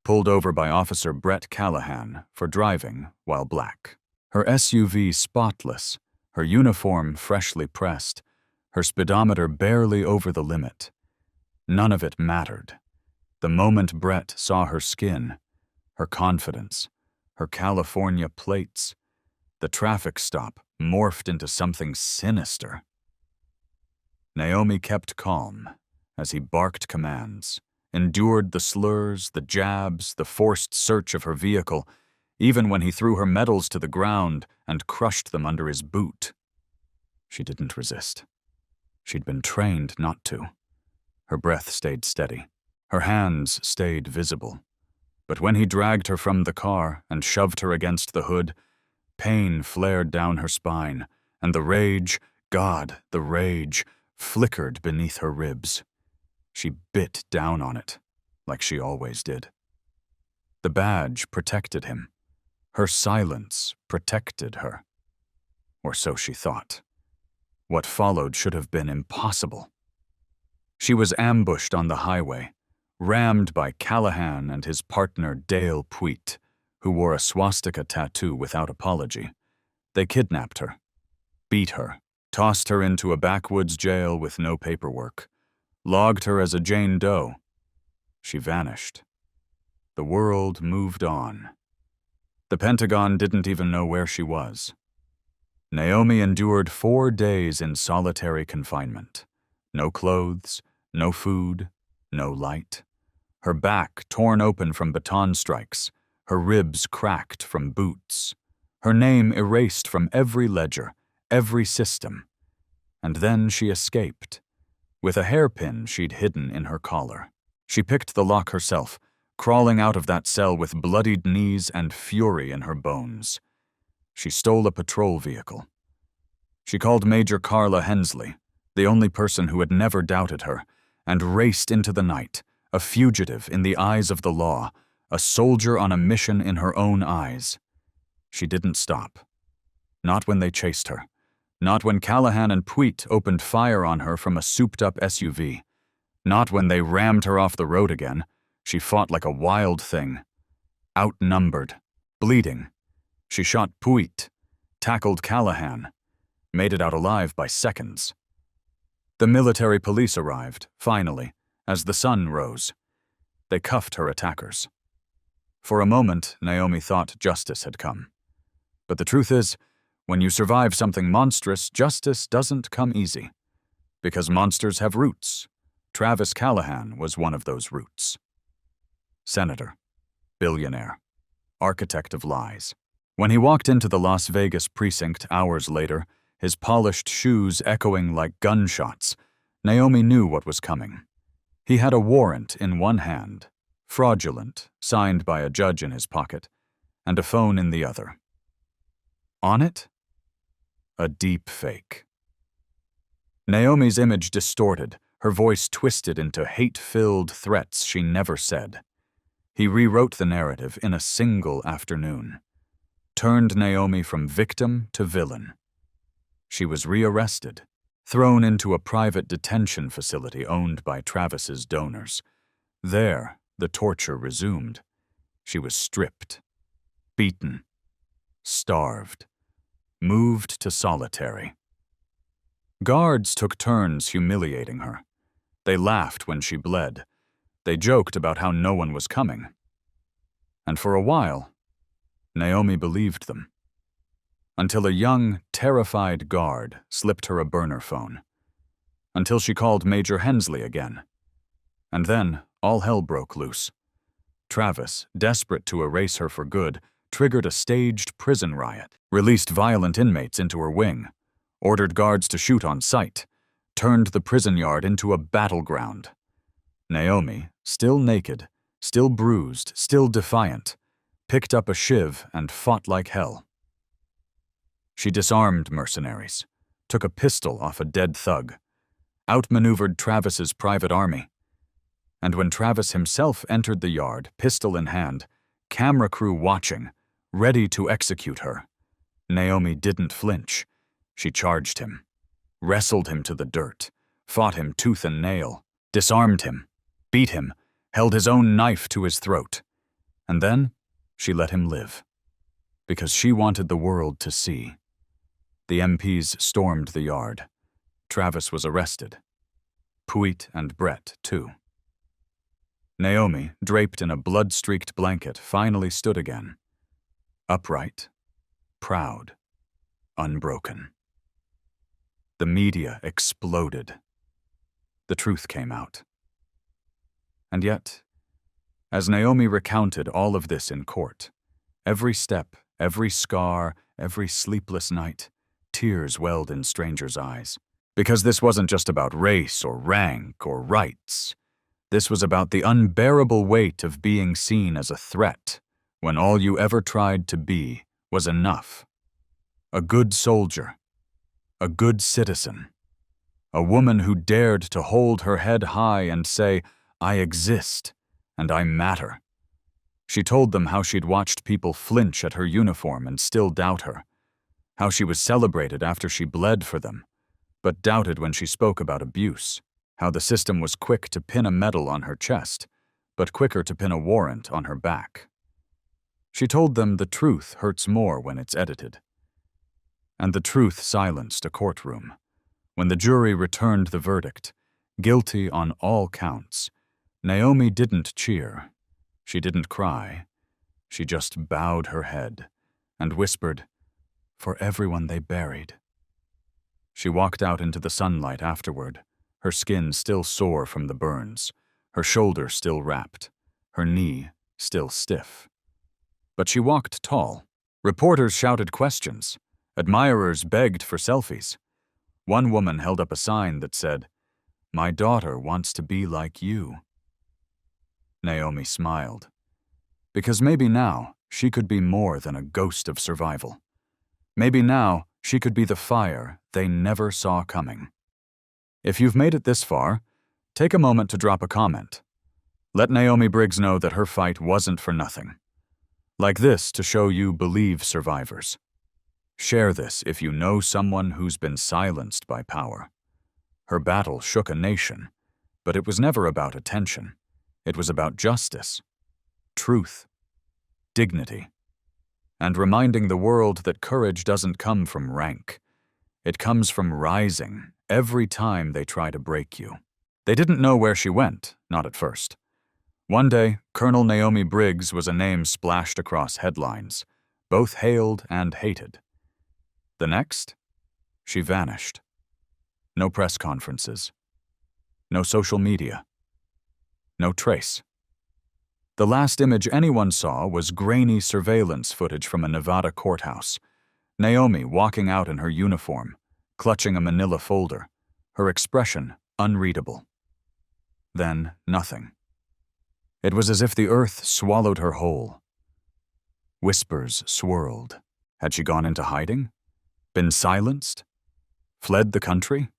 pulled over by Officer Brett Callahan for driving while black. Her SUV spotless, her uniform freshly pressed, her speedometer barely over the limit. None of it mattered. The moment Brett saw her skin, her confidence, her California plates, the traffic stop morphed into something sinister. Naomi kept calm as he barked commands, endured the slurs, the jabs, the forced search of her vehicle, even when he threw her medals to the ground and crushed them under his boot. She didn't resist. She'd been trained not to. Her breath stayed steady. Her hands stayed visible. But when he dragged her from the car and shoved her against the hood, pain flared down her spine, and the rage, God, the rage, flickered beneath her ribs. She bit down on it, like she always did. The badge protected him. Her silence protected her. Or so she thought. What followed should have been impossible. She was ambushed on the highway, rammed by Callahan and his partner Dale Puit, who wore a swastika tattoo without apology. They kidnapped her, beat her, tossed her into a backwoods jail with no paperwork, logged her as a Jane Doe. She vanished. The world moved on. The Pentagon didn't even know where she was. Naomi endured 4 days in solitary confinement. No clothes, no food, no light. Her back torn open from baton strikes, her ribs cracked from boots, her name erased from every ledger, every system. And then she escaped, with a hairpin she'd hidden in her collar. She picked the lock herself, crawling out of that cell with bloodied knees and fury in her bones. She stole a patrol vehicle. She called Major Carla Hensley, the only person who had never doubted her, and raced into the night, a fugitive in the eyes of the law, a soldier on a mission in her own eyes. She didn't stop. Not when they chased her. Not when Callahan and Puit opened fire on her from a souped-up SUV. Not when they rammed her off the road again. She fought like a wild thing. Outnumbered. Bleeding. She shot Puit. Tackled Callahan. Made it out alive by seconds. The military police arrived, finally, as the sun rose. They cuffed her attackers. For a moment, Naomi thought justice had come. But the truth is, when you survive something monstrous, justice doesn't come easy. Because monsters have roots. Travis Callahan was one of those roots. Senator. Billionaire. Architect of lies. When he walked into the Las Vegas precinct hours later, his polished shoes echoing like gunshots, Naomi knew what was coming. He had a warrant in one hand, fraudulent, signed by a judge in his pocket, and a phone in the other. On it? A deep fake. Naomi's image distorted, her voice twisted into hate-filled threats she never said. He rewrote the narrative in a single afternoon. Turned Naomi from victim to villain. She was rearrested, thrown into a private detention facility owned by Travis's donors. There, the torture resumed. She was stripped, beaten, starved, moved to solitary. Guards took turns humiliating her. They laughed when she bled. They joked about how no one was coming. And for a while, Naomi believed them. Until a young, terrified guard slipped her a burner phone. Until she called Major Hensley again. And then, all hell broke loose. Travis, desperate to erase her for good, triggered a staged prison riot, released violent inmates into her wing, ordered guards to shoot on sight, turned the prison yard into a battleground. Naomi, still naked, still bruised, still defiant, picked up a shiv and fought like hell. She disarmed mercenaries, took a pistol off a dead thug, outmaneuvered Travis's private army. And when Travis himself entered the yard, pistol in hand, camera crew watching, ready to execute her, Naomi didn't flinch. She charged him, wrestled him to the dirt, fought him tooth and nail, disarmed him, beat him, held his own knife to his throat. And then she let him live. Because she wanted the world to see. The MPs stormed the yard. Travis was arrested. Puit and Brett, too. Naomi, draped in a blood-streaked blanket, finally stood again. Upright, proud, unbroken. The media exploded. The truth came out. And yet, as Naomi recounted all of this in court, every step, every scar, every sleepless night, tears welled in strangers' eyes. Because this wasn't just about race or rank or rights. This was about the unbearable weight of being seen as a threat when all you ever tried to be was enough. A good soldier. A good citizen. A woman who dared to hold her head high and say, "I exist, and I matter." She told them how she'd watched people flinch at her uniform and still doubt her. How she was celebrated after she bled for them, but doubted when she spoke about abuse. How the system was quick to pin a medal on her chest, but quicker to pin a warrant on her back. She told them the truth hurts more when it's edited. And the truth silenced a courtroom, When the jury returned the verdict, guilty on all counts, Naomi didn't cheer. She didn't cry. She just bowed her head and whispered, "For everyone they buried." She walked out into the sunlight afterward, her skin still sore from the burns, her shoulder still wrapped, her knee still stiff. But she walked tall. Reporters shouted questions. Admirers begged for selfies. One woman held up a sign that said, "My daughter wants to be like you." Naomi smiled. Because maybe now she could be more than a ghost of survival. Maybe now she could be the fire they never saw coming. If you've made it this far, take a moment to drop a comment. Let Naomi Briggs know that her fight wasn't for nothing. Like this to show you believe survivors. Share this if you know someone who's been silenced by power. Her battle shook a nation, but it was never about attention. It was about justice, truth, dignity, and reminding the world that courage doesn't come from rank. It comes from rising every time they try to break you. They didn't know where she went, not at first. One day, Colonel Naomi Briggs was a name splashed across headlines, both hailed and hated. The next, she vanished. No press conferences. No social media. No trace. The last image anyone saw was grainy surveillance footage from a Nevada courthouse. Naomi walking out in her uniform, clutching a manila folder, her expression unreadable. Then nothing. It was as if the earth swallowed her whole. Whispers swirled. Had she gone into hiding? Been silenced? Fled the country?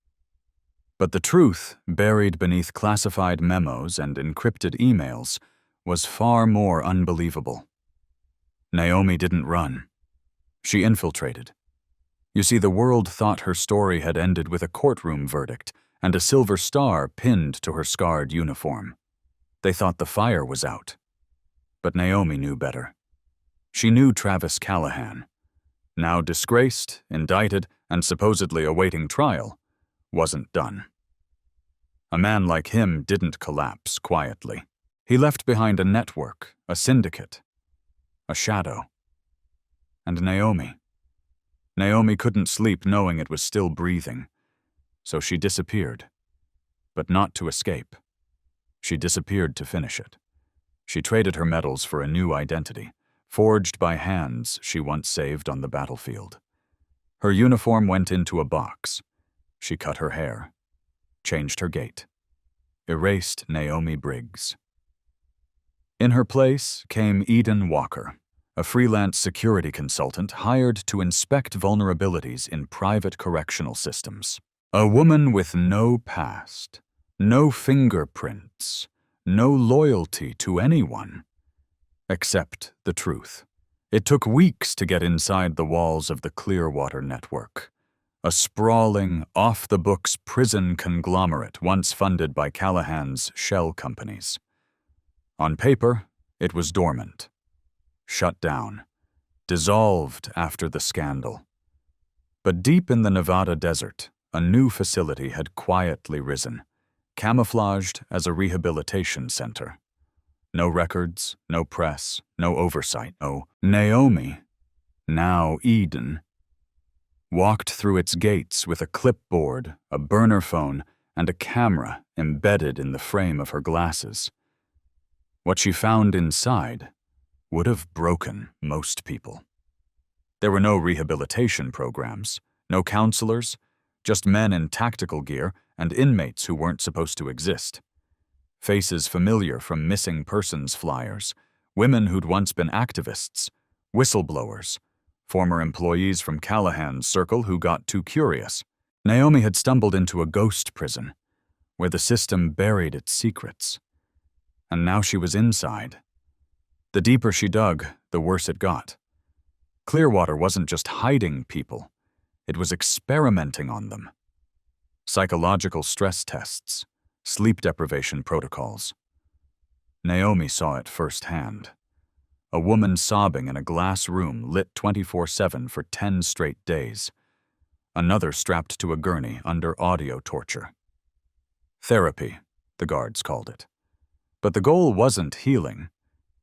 But the truth, buried beneath classified memos and encrypted emails, was far more unbelievable. Naomi didn't run. She infiltrated. You see, the world thought her story had ended with a courtroom verdict and a silver star pinned to her scarred uniform. They thought the fire was out. But Naomi knew better. She knew Travis Callahan, now disgraced, indicted, and supposedly awaiting trial, wasn't done. A man like him didn't collapse quietly. He left behind a network, a syndicate, a shadow. And Naomi couldn't sleep knowing it was still breathing. So she disappeared. But not to escape. She disappeared to finish it. She traded her medals for a new identity, forged by hands she once saved on the battlefield. Her uniform went into a box. She cut her hair, changed her gait, erased Naomi Briggs. In her place came Eden Walker, a freelance security consultant hired to inspect vulnerabilities in private correctional systems. A woman with no past, no fingerprints, no loyalty to anyone, except the truth. It took weeks to get inside the walls of the Clearwater Network, a sprawling, off-the-books prison conglomerate once funded by Callahan's shell companies. On paper, it was dormant, shut down, dissolved after the scandal. But deep in the Nevada desert, a new facility had quietly risen, camouflaged as a rehabilitation center. No records, no press, no oversight. No, Naomi, now Eden, walked through its gates with a clipboard, a burner phone, and a camera embedded in the frame of her glasses. What she found inside would have broken most people. There were no rehabilitation programs, no counselors, just men in tactical gear and inmates who weren't supposed to exist. Faces familiar from missing persons flyers, women who'd once been activists, whistleblowers, former employees from Callahan's circle who got too curious. Naomi had stumbled into a ghost prison, where the system buried its secrets. And now she was inside. The deeper she dug, the worse it got. Clearwater wasn't just hiding people, it was experimenting on them. Psychological stress tests, sleep deprivation protocols. Naomi saw it firsthand. A woman sobbing in a glass room lit 24/7 for 10 straight days. another strapped to a gurney under audio torture. Therapy, the guards called it. But the goal wasn't healing.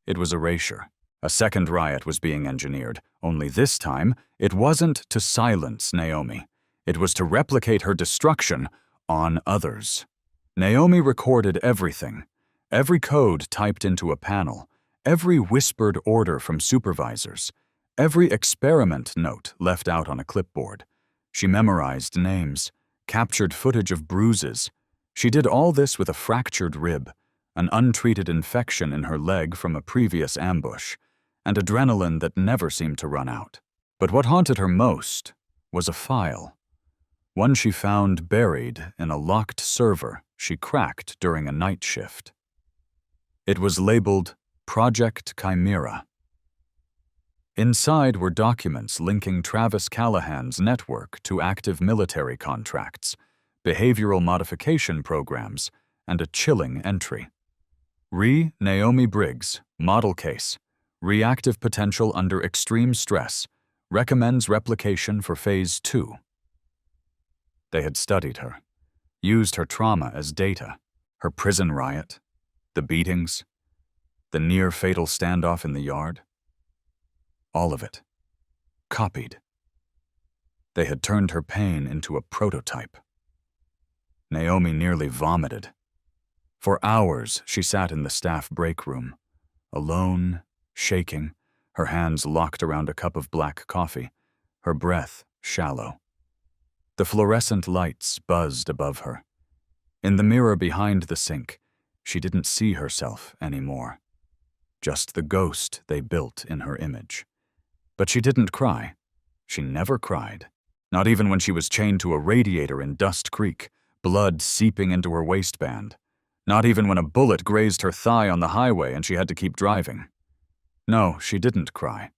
It was erasure. A second riot was being engineered, only this time it wasn't to silence Naomi. It was to replicate her destruction on others. Naomi recorded everything, every code typed into a panel, every whispered order from supervisors, every experiment note left out on a clipboard. She memorized names, captured footage of bruises. She did all this with a fractured rib, an untreated infection in her leg from a previous ambush, and adrenaline that never seemed to run out. But what haunted her most was a file. One she found buried in a locked server she cracked during a night shift. It was labeled Project Chimera. Inside were documents linking Travis Callahan's network to active military contracts, behavioral modification programs, and a chilling entry. Naomi Briggs, model case, reactive potential under extreme stress, recommends replication for Phase 2. They had studied her, used her trauma as data, her prison riot, the beatings, the near-fatal standoff in the yard. All of it. Copied. They had turned her pain into a prototype. Naomi nearly vomited. For hours, she sat in the staff break room, alone, shaking, her hands locked around a cup of black coffee, her breath shallow. The fluorescent lights buzzed above her. In the mirror behind the sink, she didn't see herself anymore. Just the ghost they built in her image. But she didn't cry. She never cried. Not even when she was chained to a radiator in Dust Creek, blood seeping into her waistband. Not even when a bullet grazed her thigh on the highway and she had to keep driving. No, she didn't cry.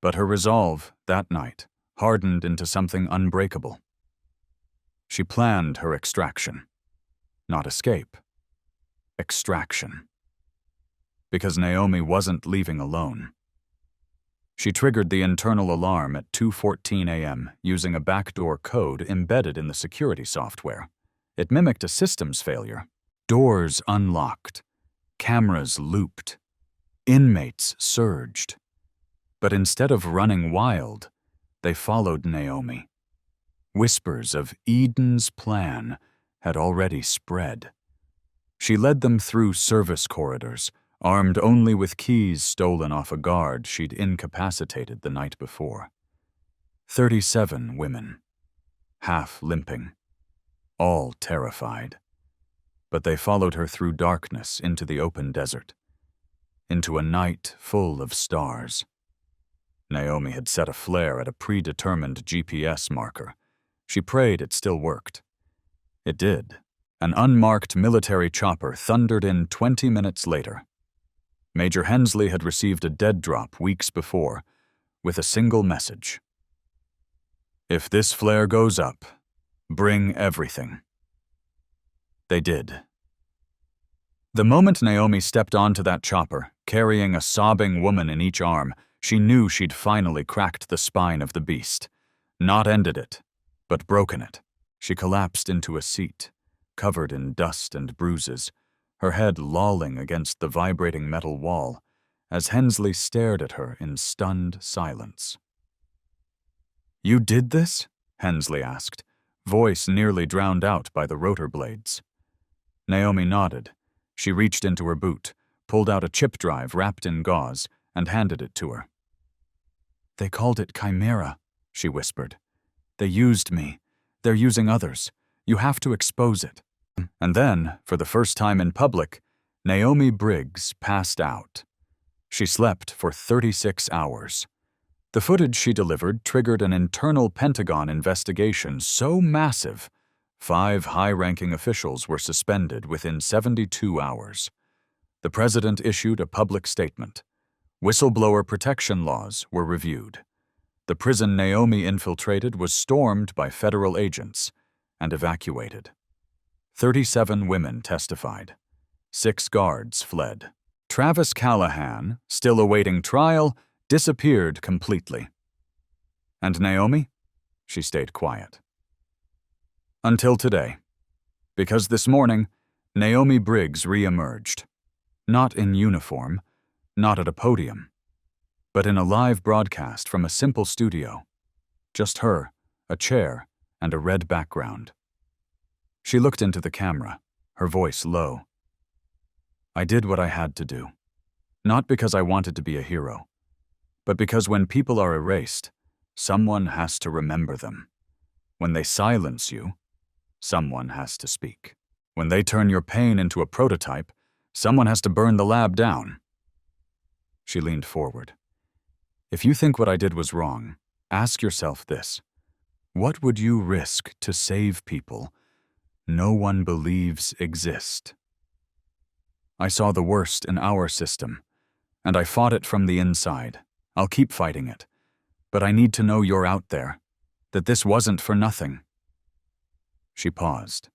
But her resolve, that night, hardened into something unbreakable. She planned her extraction. Not escape. Extraction. Because Naomi wasn't leaving alone. She triggered the internal alarm at 2:14 a.m. using a backdoor code embedded in the security software. It mimicked a systems failure. Doors unlocked. Cameras looped. Inmates surged. But instead of running wild, they followed Naomi. Whispers of Eden's plan had already spread. She led them through service corridors, armed only with keys stolen off a guard she'd incapacitated the night before. 37 women, half limping, all terrified. But they followed her through darkness into the open desert, into a night full of stars. Naomi had set a flare at a predetermined GPS marker. She prayed it still worked. It did. An unmarked military chopper thundered in 20 minutes later. Major Hensley had received a dead drop weeks before, with a single message. If this flare goes up, bring everything. They did. The moment Naomi stepped onto that chopper, carrying a sobbing woman in each arm, she knew she'd finally cracked the spine of the beast. Not ended it, but broken it. She collapsed into a seat, covered in dust and bruises, her head lolling against the vibrating metal wall, as Hensley stared at her in stunned silence. "You did this?" Hensley asked, voice nearly drowned out by the rotor blades. Naomi nodded. She reached into her boot, pulled out a chip drive wrapped in gauze, and handed it to her. "They called it Chimera," she whispered. "They used me. They're using others. You have to expose it." And then, for the first time in public, Naomi Briggs passed out. She slept for 36 hours. The footage she delivered triggered an internal Pentagon investigation so massive, 5 high-ranking officials were suspended within 72 hours. The president issued a public statement. Whistleblower protection laws were reviewed. The prison Naomi infiltrated was stormed by federal agents and evacuated. 37 women testified. 6 guards fled. Travis Callahan, still awaiting trial, disappeared completely. And Naomi? she stayed quiet. Until today. Because this morning, Naomi Briggs re-emerged. Not in uniform, not at a podium, but in a live broadcast from a simple studio. Just her, a chair, and a red background. She looked into the camera, her voice low. I did what I had to do. Not because I wanted to be a hero, but because when people are erased, someone has to remember them. When they silence you, someone has to speak. When they turn your pain into a prototype, someone has to burn the lab down. She leaned forward. If you think what I did was wrong, ask yourself this. What would you risk to save people no one believes exist? I saw the worst in our system, and I fought it from the inside. I'll keep fighting it. But I need to know you're out there, that this wasn't for nothing. She paused.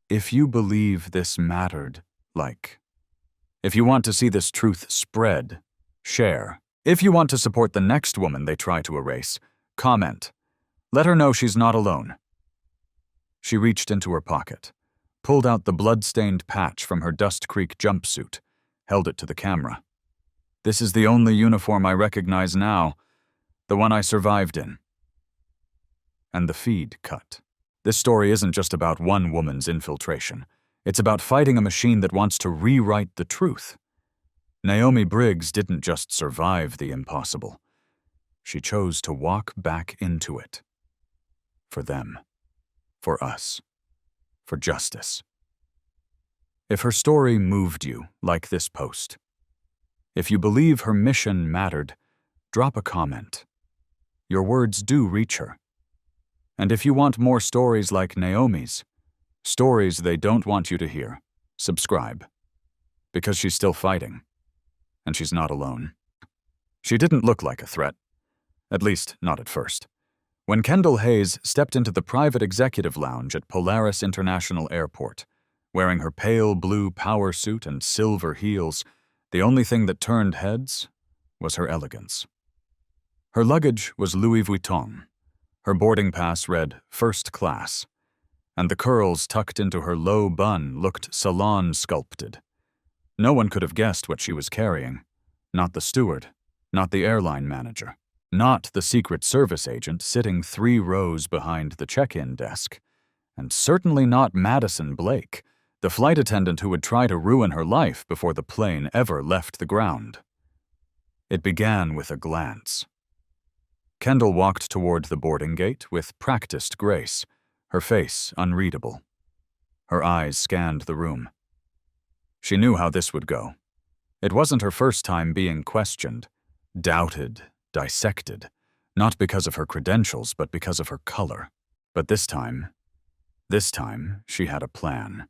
If you believe this mattered, if you want to see this truth spread, share. If you want to support the next woman they try to erase, comment. Let her know she's not alone. She reached into her pocket, pulled out the blood-stained patch from her Dust Creek jumpsuit, held it to the camera. This is the only uniform I recognize now, the one I survived in. And the feed cut. This story isn't just about one woman's infiltration. It's about fighting a machine that wants to rewrite the truth. Naomi Briggs didn't just survive the impossible. She chose to walk back into it. For them. For us. For justice. If her story moved you, like this post. If you believe her mission mattered, drop a comment. Your words do reach her. And if you want more stories like Naomi's, stories they don't want you to hear, subscribe. Because she's still fighting. And she's not alone. She didn't look like a threat. At least, not at first. When Kendall Hayes stepped into the private executive lounge at Polaris International Airport, wearing her pale blue power suit and silver heels, the only thing that turned heads was her elegance. Her luggage was Louis Vuitton. Her boarding pass read first class, and the curls tucked into her low bun looked salon sculpted. No one could have guessed what she was carrying. Not the steward, not the airline manager, not the Secret Service agent sitting 3 rows behind the check-in desk, and certainly not Madison Blake, the flight attendant who would try to ruin her life before the plane ever left the ground. It began with a glance. Kendall walked toward the boarding gate with practiced grace, her face unreadable. Her eyes scanned the room. She knew how this would go. It wasn't her first time being questioned, doubted, dissected, not because of her credentials, but because of her color. But this time, she had a plan.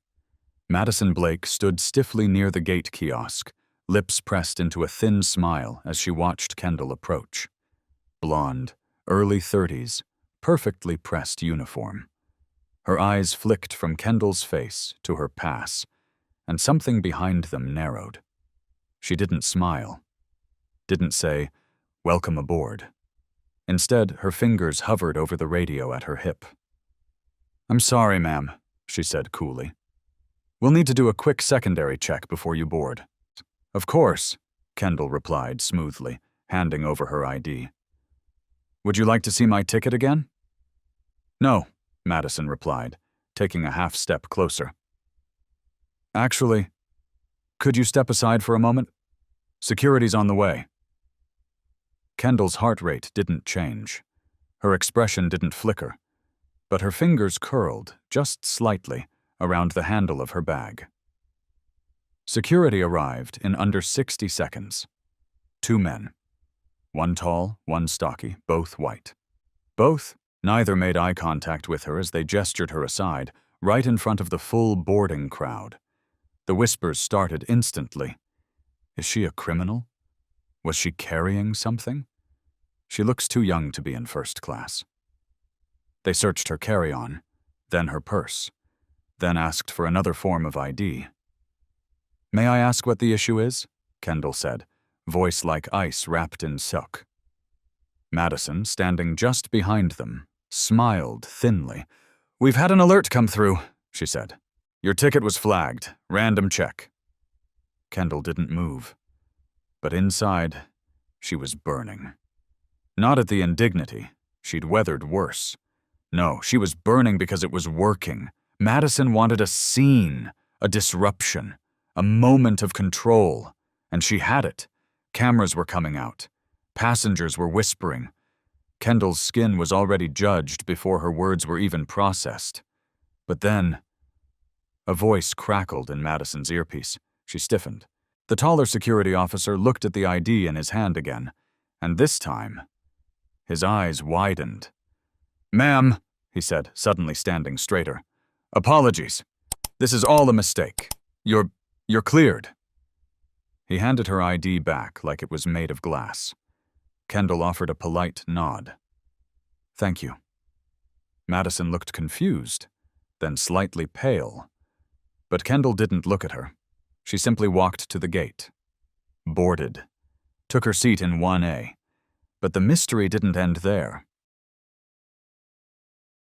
Madison Blake stood stiffly near the gate kiosk, lips pressed into a thin smile as she watched Kendall approach. Blonde, early 30s, perfectly pressed uniform. Her eyes flicked from Kendall's face to her pass, and something behind them narrowed. She didn't smile. Didn't say, "Welcome aboard." Instead, her fingers hovered over the radio at her hip. "I'm sorry, ma'am," she said coolly. "We'll need to do a quick secondary check before you board." "Of course," Kendall replied smoothly, handing over her ID. "Would you like to see my ticket again?" "No," Madison replied, taking a half step closer. "Actually, could you step aside for a moment? Security's on the way." Kendall's heart rate didn't change. Her expression didn't flicker, but her fingers curled, just slightly, around the handle of her bag. Security arrived in under 60 seconds. 2 men. One tall, one stocky, both white. Neither made eye contact with her as they gestured her aside, right in front of the full boarding crowd. The whispers started instantly. Is she a criminal? Was she carrying something? She looks too young to be in first class. They searched her carry-on, then her purse, then asked for another form of ID. "May I ask what the issue is?" Kendall said, voice like ice wrapped in silk. Madison, standing just behind them, smiled thinly. "We've had an alert come through," she said. "Your ticket was flagged. Random check." Kendall didn't move. But inside, she was burning. Not at the indignity. She'd weathered worse. No, she was burning because it was working. Madison wanted a scene, a disruption, a moment of control. And she had it. Cameras were coming out. Passengers were whispering. Kendall's skin was already judged before her words were even processed. But then, a voice crackled in Madison's earpiece. She stiffened. The taller security officer looked at the ID in his hand again, and this time, his eyes widened. "Ma'am," he said, suddenly standing straighter. "Apologies. This is all a mistake. You're cleared." He handed her ID back like it was made of glass. Kendall offered a polite nod. "Thank you." Madison looked confused, then slightly pale. But Kendall didn't look at her. She simply walked to the gate. Boarded. Took her seat in 1A. But the mystery didn't end there.